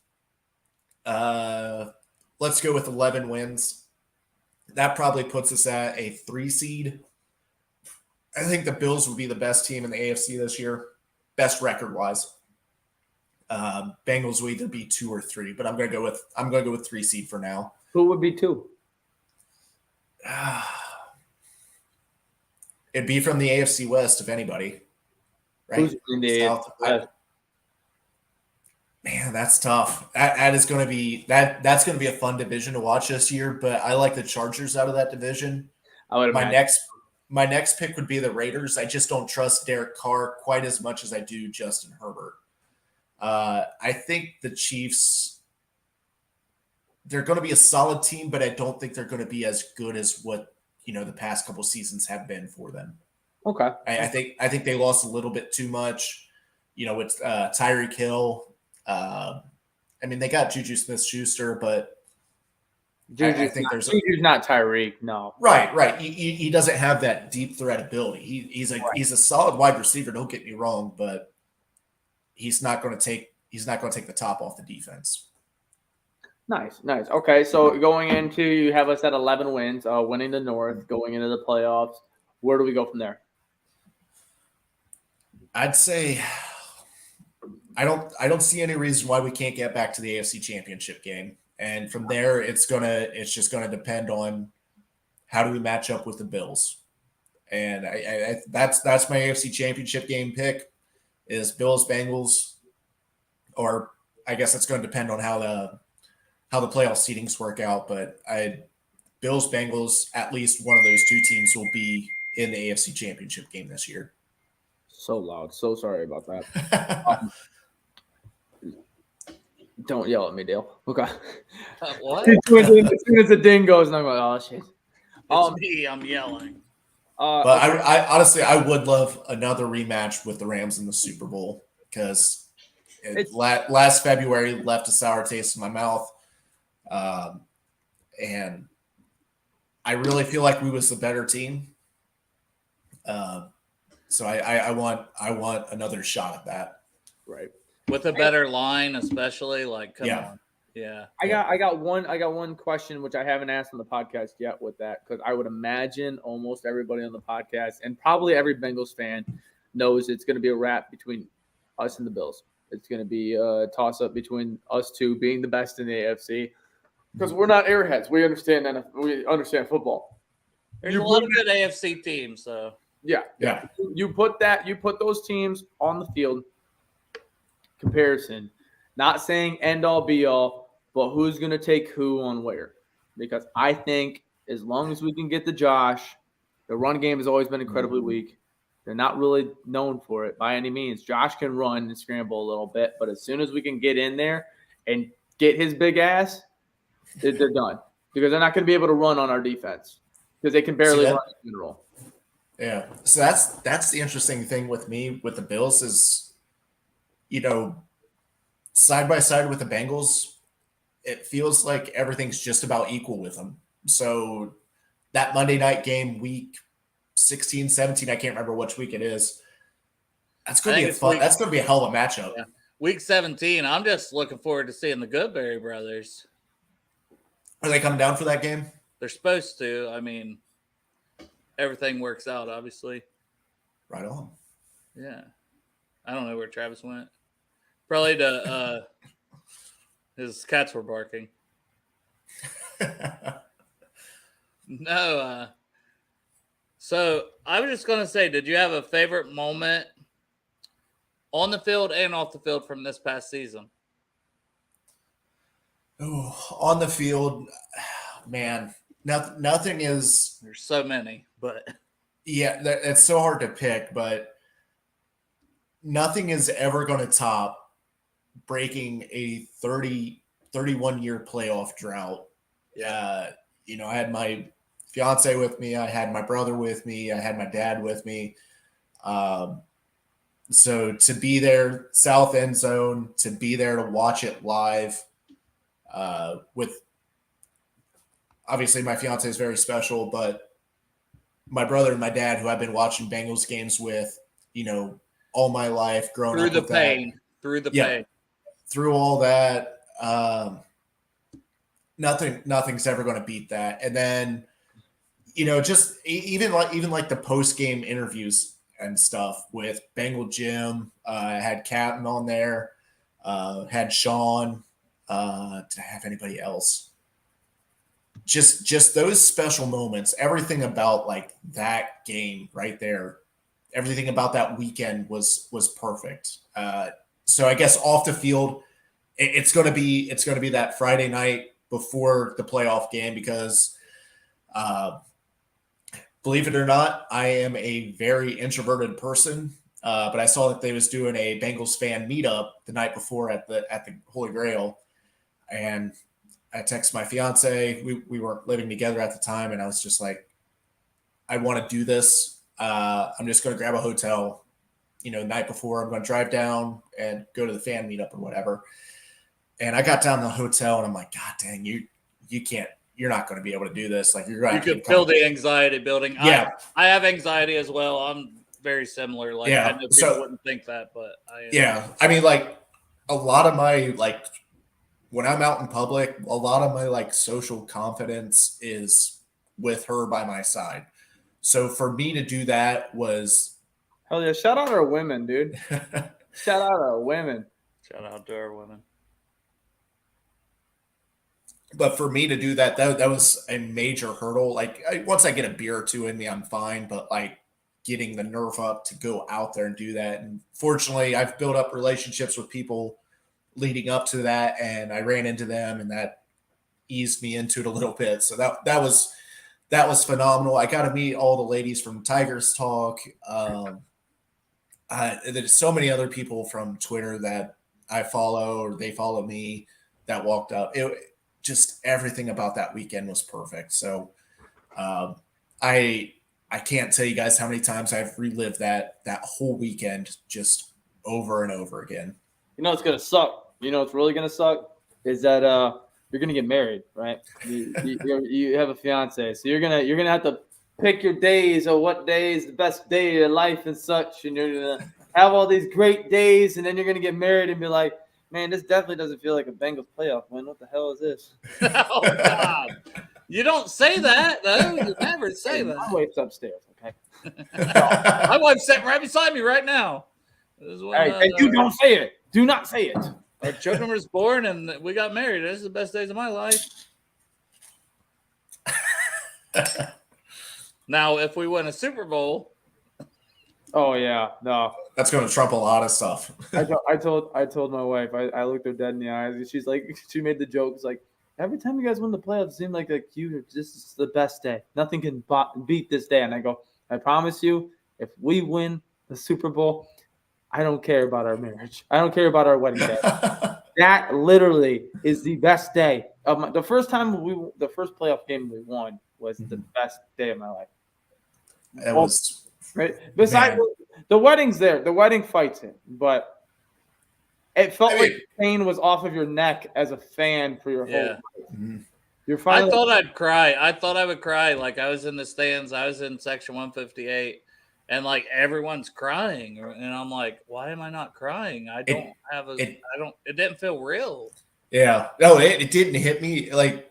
Let's go with 11 wins. That probably puts us at a 3 seed. I think the Bills would be the best team in the AFC this year, best record-wise. Bengals will either be 2 or 3, but I'm going to go with 3 seed for now. Who would be 2? It'd be from the AFC West, if anybody. Right? Who's in the AFC West? Man, that's tough. That's going to be a fun division to watch this year. But I like the Chargers out of that division. I would imagine. My next pick would be the Raiders. I just don't trust Derek Carr quite as much as I do Justin Herbert. I think the Chiefs, they're going to be a solid team, but I don't think they're going to be as good as what the past couple seasons have been for them. Okay. I think they lost a little bit too much. With Tyreek Hill. They got Juju Smith-Schuster, but I think Juju's not Tyreek. No. Right. He doesn't have that deep threat ability. He's a solid wide receiver. Don't get me wrong, but he's not going to take the top off the defense. Nice. Okay, so going into, you have us at 11 wins, winning the North, going into the playoffs. Where do we go from there? I'd say I don't see any reason why we can't get back to the AFC Championship game. And from there, it's just gonna depend on how do we match up with the Bills. And that's my AFC Championship game pick is Bills Bengals, or I guess it's going to depend on how the playoff seedings work out. But Bills Bengals, at least one of those two teams will be in the AFC Championship game this year. So loud, so sorry about that. Don't yell at me, Dale. Okay. What? As soon as the ding goes, and I'm like, oh shit. It's me. I'm yelling. But okay. I honestly, I would love another rematch with the Rams in the Super Bowl because last February left a sour taste in my mouth. And I really feel like we was the better team. So I want another shot at that. Right. With a better line, especially, like, come on. Yeah. I got one question which I haven't asked on the podcast yet with that, because I would imagine almost everybody on the podcast and probably every Bengals fan knows it's going to be a wrap between us and the Bills. It's going to be a toss up between us two being the best in the AFC, because we're not airheads. We understand football. There's a lot of good AFC teams, so yeah. You put those teams on the field. Comparison, not saying end all be all, but who's going to take who on where? Because I think as long as we can get the Josh, the run game has always been incredibly weak. They're not really known for it by any means. Josh can run and scramble a little bit, but as soon as we can get in there and get his big ass, they're done, because they're not going to be able to run on our defense because they can barely run in general. Yeah, so that's the interesting thing with me with the Bills is, side by side with the Bengals, it feels like everything's just about equal with them. So that Monday night game, week 16, 17, I can't remember which week it is. That's going to be fun. That's going to be a hell of a matchup. Yeah. Week 17, I'm just looking forward to seeing the Goodberry brothers. Are they coming down for that game? They're supposed to. I mean, everything works out, obviously. Right on. Yeah. I don't know where Travis went. Probably to his cats were barking. No. So I was just going to say, did you have a favorite moment on the field and off the field from this past season? Oh, on the field, man, nothing is. There's so many, but yeah, it's so hard to pick, but nothing is ever going to top breaking a 31-year playoff drought. I had my fiance with me. I had my brother with me. I had my dad with me. So to be there, south end zone, to be there to watch it live, with obviously my fiance is very special, but my brother and my dad, who I've been watching Bengals games with, all my life, growing through up the with pain, through the pain, through all that, nothing's ever going to beat that. And then, just even like the post game interviews and stuff with Bengal Jim, I had Captain on there, had Sean. Did I have anybody else? Just those special moments, everything about like that game right there, everything about that weekend was perfect. So I guess off the field, it's going to be that Friday night before the playoff game, because believe it or not, I am a very introverted person. But I saw that they was doing a Bengals fan meetup the night before at the Holy Grail, and I texted my fiance. We weren't living together at the time, and I was just like, I want to do this. I'm just going to grab a hotel, the night before. I'm going to drive down and go to the fan meetup or whatever. And I got down to the hotel, and I'm like, God dang, you can't. You're not going to be able to do this. Like, you're going to. You can feel the anxiety building. Yeah, I have anxiety as well. I'm very similar. Like, I know people wouldn't think that, but I am. Yeah, I mean, like, a lot of my when I'm out in public, a lot of my social confidence is with her by my side. So for me to do that was hell yeah! Shout out to our women, dude. Shout out to our women. Shout out to our women. But for me to do that was a major hurdle. Like, once I get a beer or two in me, I'm fine. But getting the nerve up to go out there and do that. And fortunately, I've built up relationships with people leading up to that, and I ran into them, and that eased me into it a little bit. So that was phenomenal. I got to meet all the ladies from Tigers Talk. There's so many other people from Twitter that I follow, or they follow me, that walked up. Just everything about that weekend was perfect. So I can't tell you guys how many times I've relived that whole weekend just over and over again. You know it's gonna suck. You know what's really gonna suck is that you're gonna get married, right? You have a fiance, so you're gonna have to pick your days or what day is the best day of your life and such, and you're gonna have all these great days, and then you're gonna get married and be like, man, this definitely doesn't feel like a Bengals playoff win. What the hell is this? Oh God. You don't say that, though. You never say that. My wife's upstairs, okay? My wife's sitting right beside me right now. You don't say it. Do not say it. Our children was born and we got married. This is the best days of my life. Now, if we win a Super Bowl. Oh, yeah. No. That's going to trump a lot of stuff. I told my wife, I looked her dead in the eyes, and she's like, she made the joke. It's like, every time you guys win the playoffs, it seems like this is the best day. Nothing can beat this day. And I go, I promise you, if we win the Super Bowl, I don't care about our marriage. I don't care about our wedding day. That literally is the best day of the first playoff game we won was the best day of my life. It was right. Besides the wedding's there, the wedding fight's in, but it felt like the pain was off of your neck as a fan for your whole life. Mm-hmm. I thought I'd cry. I thought I would cry. Like I was in the stands. I was in section 158, and like everyone's crying, and I'm like, why am I not crying? It didn't feel real. Yeah. No, it didn't hit me. Like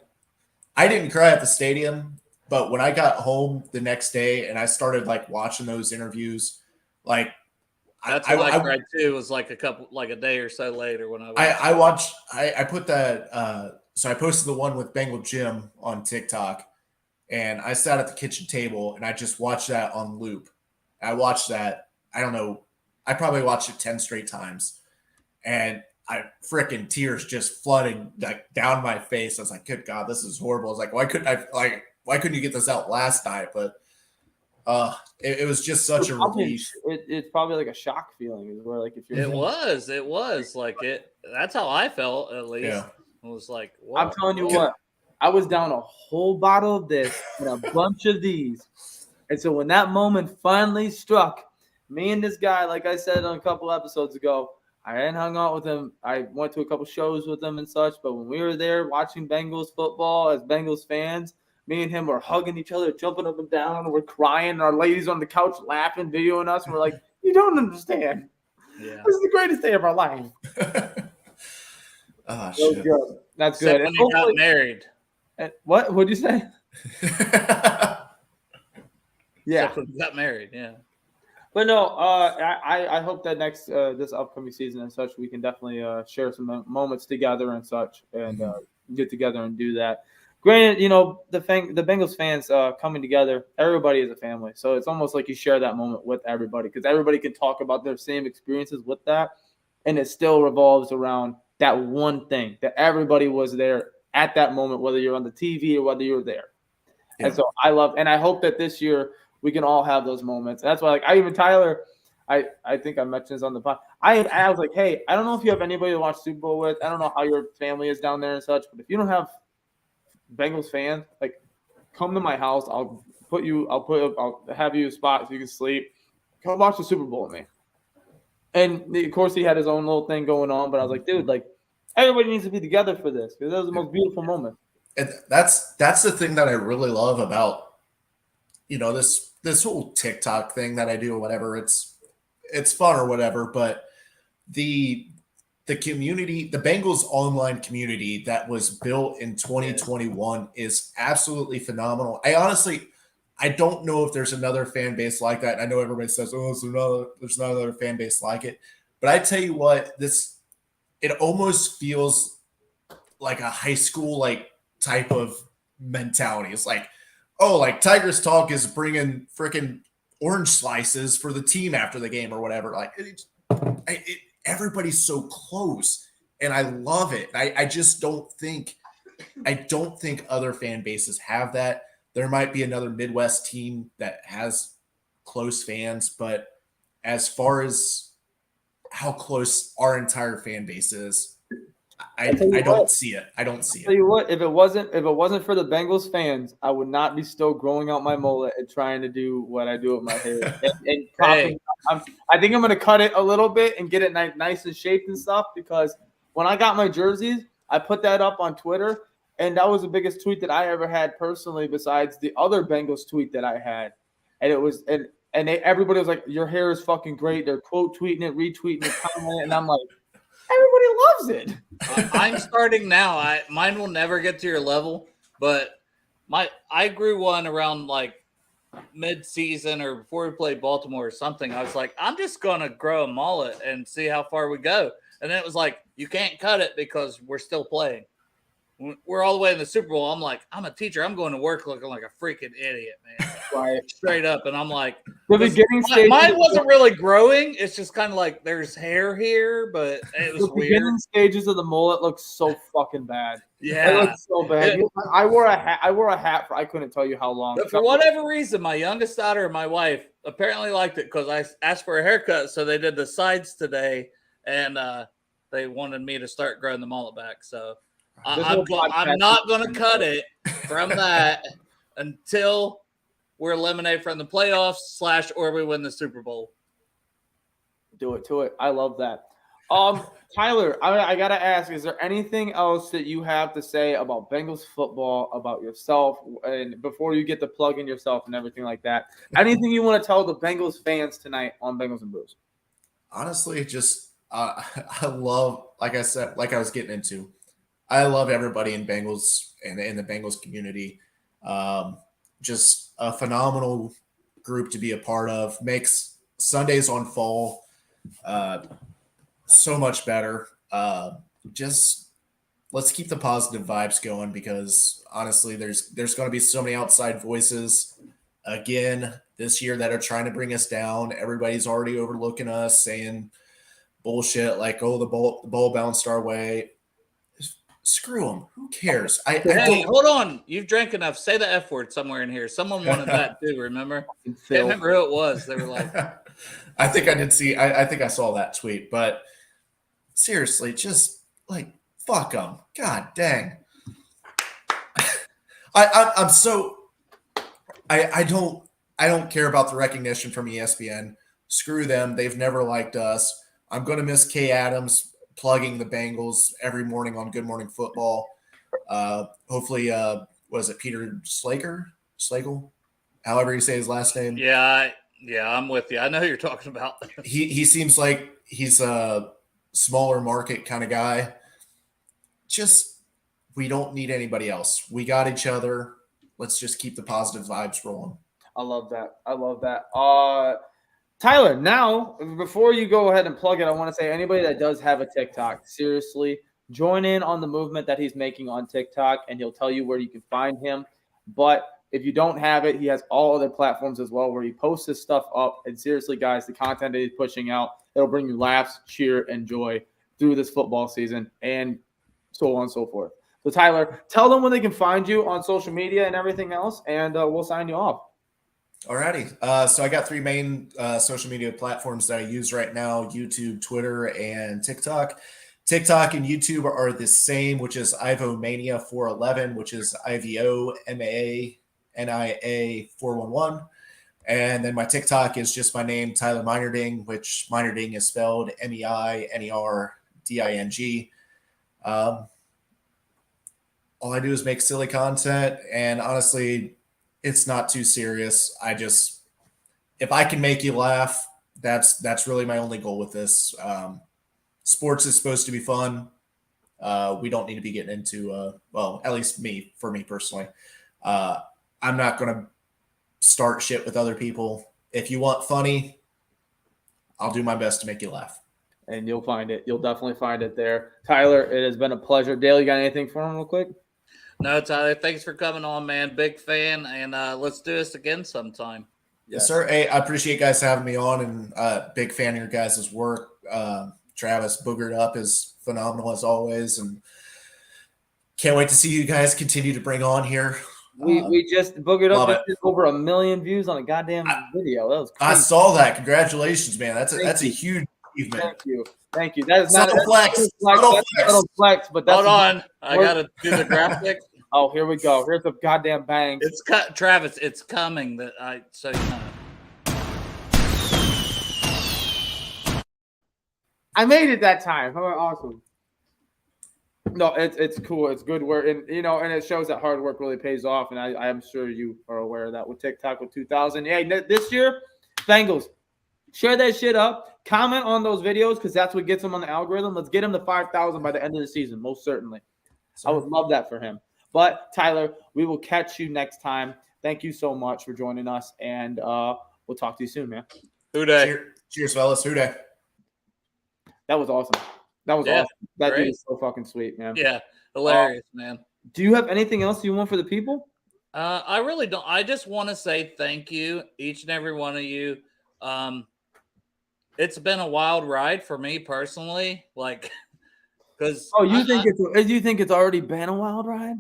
I didn't cry at the stadium, but when I got home the next day and I started like watching those interviews, like that's what I cried too. It was like a day or so later when I watched. I put that. So I posted the one with Bengal Jim on TikTok, and I sat at the kitchen table and I just watched that on loop. I watched that. I don't know. I probably watched it 10 straight times, and I freaking tears just flooding like down my face. I was like, "Good God, this is horrible." I was like, why couldn't you get this out last night? But it was just such a relief. It's probably like a shock feeling, where like if you're. It was like it. That's how I felt at least. Yeah. It was like, whoa. I'm telling you what, I was down a whole bottle of this and a bunch of these, and so when that moment finally struck, me and this guy, like I said on a couple episodes ago, I hadn't hung out with him. I went to a couple shows with him and such, but when we were there watching Bengals football as Bengals fans, me and him were hugging each other, jumping up and down, and we're crying. And our ladies on the couch laughing, videoing us. And we're like, you don't understand. Yeah. This is the greatest day of our life. Oh, shit. Good. That's good. When you got married. What? What'd you say? Yeah. When you got married, yeah. But no, I hope that this upcoming season and such, we can definitely share some moments together and such, and get together and do that. Granted, the Bengals fans coming together, everybody is a family. So it's almost like you share that moment with everybody, because everybody can talk about their same experiences with that. And it still revolves around that one thing that everybody was there at that moment, whether you're on the TV or whether you're there. Yeah. And so I hope that this year we can all have those moments. And that's why, Tyler, I think I mentioned this on the pod. I was like, hey, I don't know if you have anybody to watch Super Bowl with. I don't know how your family is down there and such, but if you don't have Bengals fans, like, come to my house. I'll have you a spot so you can sleep. Come watch the Super Bowl with me. And of course, he had his own little thing going on, but I was like, dude, like, everybody needs to be together for this, because that was the most beautiful moment. And that's the thing that I really love about, this whole TikTok thing that I do or whatever. It's fun or whatever, but the community, the Bengals online community that was built in 2021 is absolutely phenomenal. I don't know if there's another fan base like that. I know everybody says, "Oh, there's not another fan base like it." But I tell you what, it almost feels like a high school like type of mentality. It's like, oh, like Tigers Talk is bringing freaking orange slices for the team after the game or whatever. Like everybody's so close, and I love it. I just don't think other fan bases have that. There might be another Midwest team that has close fans, but as far as how close our entire fan base is, I don't see it. I don't see it. Tell you what, if it wasn't for the Bengals fans, I would not be still growing out my mullet and trying to do what I do with my hair. And popping. I think I'm gonna cut it a little bit and get it nice and shaped and stuff, because when I got my jerseys, I put that up on Twitter, and that was the biggest tweet that I ever had personally, besides the other Bengals tweet that I had. And it was everybody was like, "Your hair is fucking great." They're quote tweeting it, retweeting it, commenting it, and I'm like, everybody loves it. I'm starting now. Mine will never get to your level, but I grew one around like mid-season or before we played Baltimore or something. I was like, I'm just gonna grow a mullet and see how far we go. And then it was like, you can't cut it because we're still playing. We're all the way in the Super Bowl. I'm like, I'm a teacher. I'm going to work looking like a freaking idiot, man. Right. Straight up. And I'm like, the beginning stage, mine wasn't really growing. It's just kind of like there's hair here, but it was the weird. beginning stages of the mullet look so fucking bad. Yeah. It looks so bad. I wore a hat for I couldn't tell you how long. But for whatever reason, my youngest daughter and my wife apparently liked it because I asked for a haircut. So they did the sides today, and they wanted me to start growing the mullet back. So I'm not going to cut it from that until we're eliminated from the playoffs / or we win the Super Bowl. Do it to it. I love that. Tyler, I got to ask, is there anything else that you have to say about Bengals football, about yourself, and before you get to plug in yourself and everything like that? Anything you want to tell the Bengals fans tonight on Bengals and Brews? Honestly, just I love, like I said, like I was getting into, I love everybody in Bengals and in the Bengals community. Just a phenomenal group to be a part of. Makes Sundays on Fall so much better. Just let's keep the positive vibes going, because honestly, there's going to be so many outside voices again this year that are trying to bring us down. Everybody's already overlooking us, saying bullshit like, "Oh, the ball bounced our way." Screw them. Who cares? Hey, hold on. You've drank enough. Say the F word somewhere in here. Someone wanted that too, remember? I can't remember who it was. They were like, I think I did see. I think I saw that tweet. But seriously, just like, fuck them. God dang. I'm so. I don't care about the recognition from ESPN. Screw them. They've never liked us. I'm going to miss Kay Adams plugging the Bengals every morning on Good Morning Football. Hopefully, was it Peter Schlegel? However you say his last name. Yeah, I'm with you. I know who you're talking about. He seems like he's a smaller market kind of guy. Just, we don't need anybody else. We got each other. Let's just keep the positive vibes rolling. I love that. Tyler, now, before you go ahead and plug it, I want to say anybody that does have a TikTok, seriously, join in on the movement that he's making on TikTok, and he'll tell you where you can find him. But if you don't have it, he has all other platforms as well where he posts his stuff up. And seriously, guys, the content that he's pushing out, it'll bring you laughs, cheer, and joy through this football season, and so on and so forth. So, Tyler, tell them where they can find you on social media and everything else, and we'll sign you off. Alrighty. So I got 3 main social media platforms that I use right now: YouTube, Twitter, and TikTok. TikTok and YouTube are the same, which is IvoMania411, which is IVOMANIA411. And then my TikTok is just my name, Tyler Meinerding, which Meinerding is spelled MEINERDING. All I do is make silly content, and honestly, it's not too serious. If I can make you laugh, that's really my only goal with this. Sports is supposed to be fun. We don't need to be getting into, well, at least for me personally. I'm not going to start shit with other people. If you want funny, I'll do my best to make you laugh. And you'll find it. You'll definitely find it there. Tyler, it has been a pleasure. Dale, you got anything for him real quick? No, Tyler, thanks for coming on, man. Big fan, and let's do this again sometime. Yes, sir. Hey, I appreciate you guys having me on, and big fan of your guys' work. Travis Boogered Up is phenomenal as always, and can't wait to see you guys continue to bring on here. We just Boogered Up just did over 1 million views on a goddamn video. That was crazy. I saw that. Congratulations, man. That's a huge Thank you. That is not a flex. Flex, but that's hold on. I gotta do the graphic. Oh, here we go. Here's the goddamn bang. It's Travis. It's coming. So you know. I made it that time. Oh, awesome. No, it's cool. It's good work, and and it shows that hard work really pays off. And I'm sure you are aware of that with TikTok with 2,000. Hey, this year, Bengals, share that shit up. Comment on those videos because that's what gets them on the algorithm. Let's get him to 5,000 by the end of the season, most certainly. I would love that for him. But Tyler, we will catch you next time. Thank you so much for joining us, and we'll talk to you soon, man. Who day? Cheers, fellas. Who day? That was awesome. Awesome. That dude is so fucking sweet, man. Yeah, hilarious, man. Do you have anything else you want for the people? I really don't. I just want to say thank you, each and every one of you. It's been a wild ride for me personally, because you think it's already been a wild ride?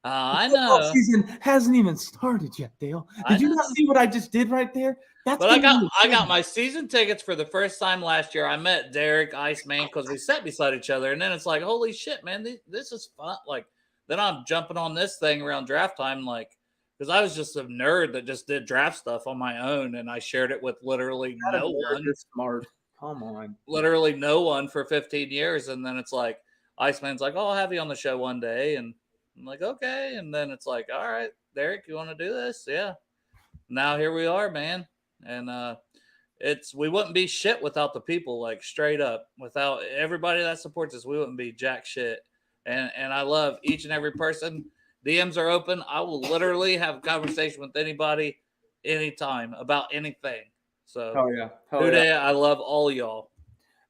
I know. Season hasn't even started yet, Dale. Did you not see what I just did right there? I got my season tickets for the first time last year. I met Derek, Iceman, because we sat beside each other, and then it's like, holy shit, man, this is fun. Then I'm jumping on this thing around draft time, because I was just a nerd that just did draft stuff on my own, and I shared it with literally no one. You're smart. Come on. Literally no one for 15 years, and then it's like, Iceman's like, oh, I'll have you on the show one day, and I'm like, okay, and then it's like, all right, Derek, you want to do this? Yeah. Now here we are, man. And we wouldn't be shit without the people, straight up. Without everybody that supports us, we wouldn't be jack shit. And I love each and every person. DMs are open. I will literally have a conversation with anybody anytime about anything. So today I love all y'all.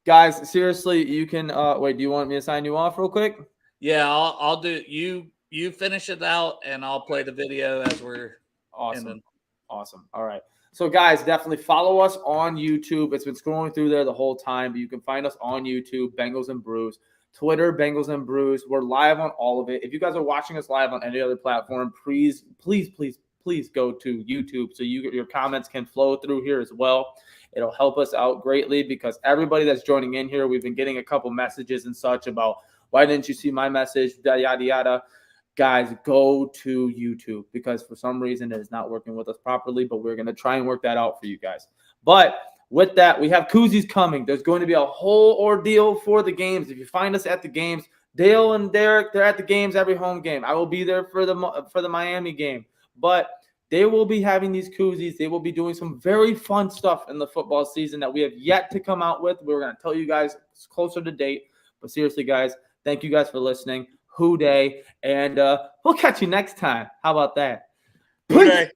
Guys, seriously, you can wait, do you want me to sign you off real quick? Yeah, I'll do you finish it out and I'll play the video as we're awesome. Awesome. All right. So, guys, definitely follow us on YouTube. It's been scrolling through there the whole time, but you can find us on YouTube, Bengals&Brews, Twitter, Bengals&Brews. We're live on all of it. If you guys are watching us live on any other platform, please go to YouTube so your comments can flow through here as well. It'll help us out greatly because everybody that's joining in here, we've been getting a couple messages and such about why didn't you see my message, yada, yada. Guys, go to YouTube because for some reason it is not working with us properly, but we're going to try and work that out for you guys. But with that, we have koozies coming. There's going to be a whole ordeal for the games. If you find us at the games, Dale and Derek, they're at the games every home game. I will be there for the Miami game. But they will be having these koozies. They will be doing some very fun stuff in the football season that we have yet to come out with. We're going to tell you guys closer to date. But seriously, guys, thank you guys for listening. Who day, and we'll catch you next time. How about that? Who day.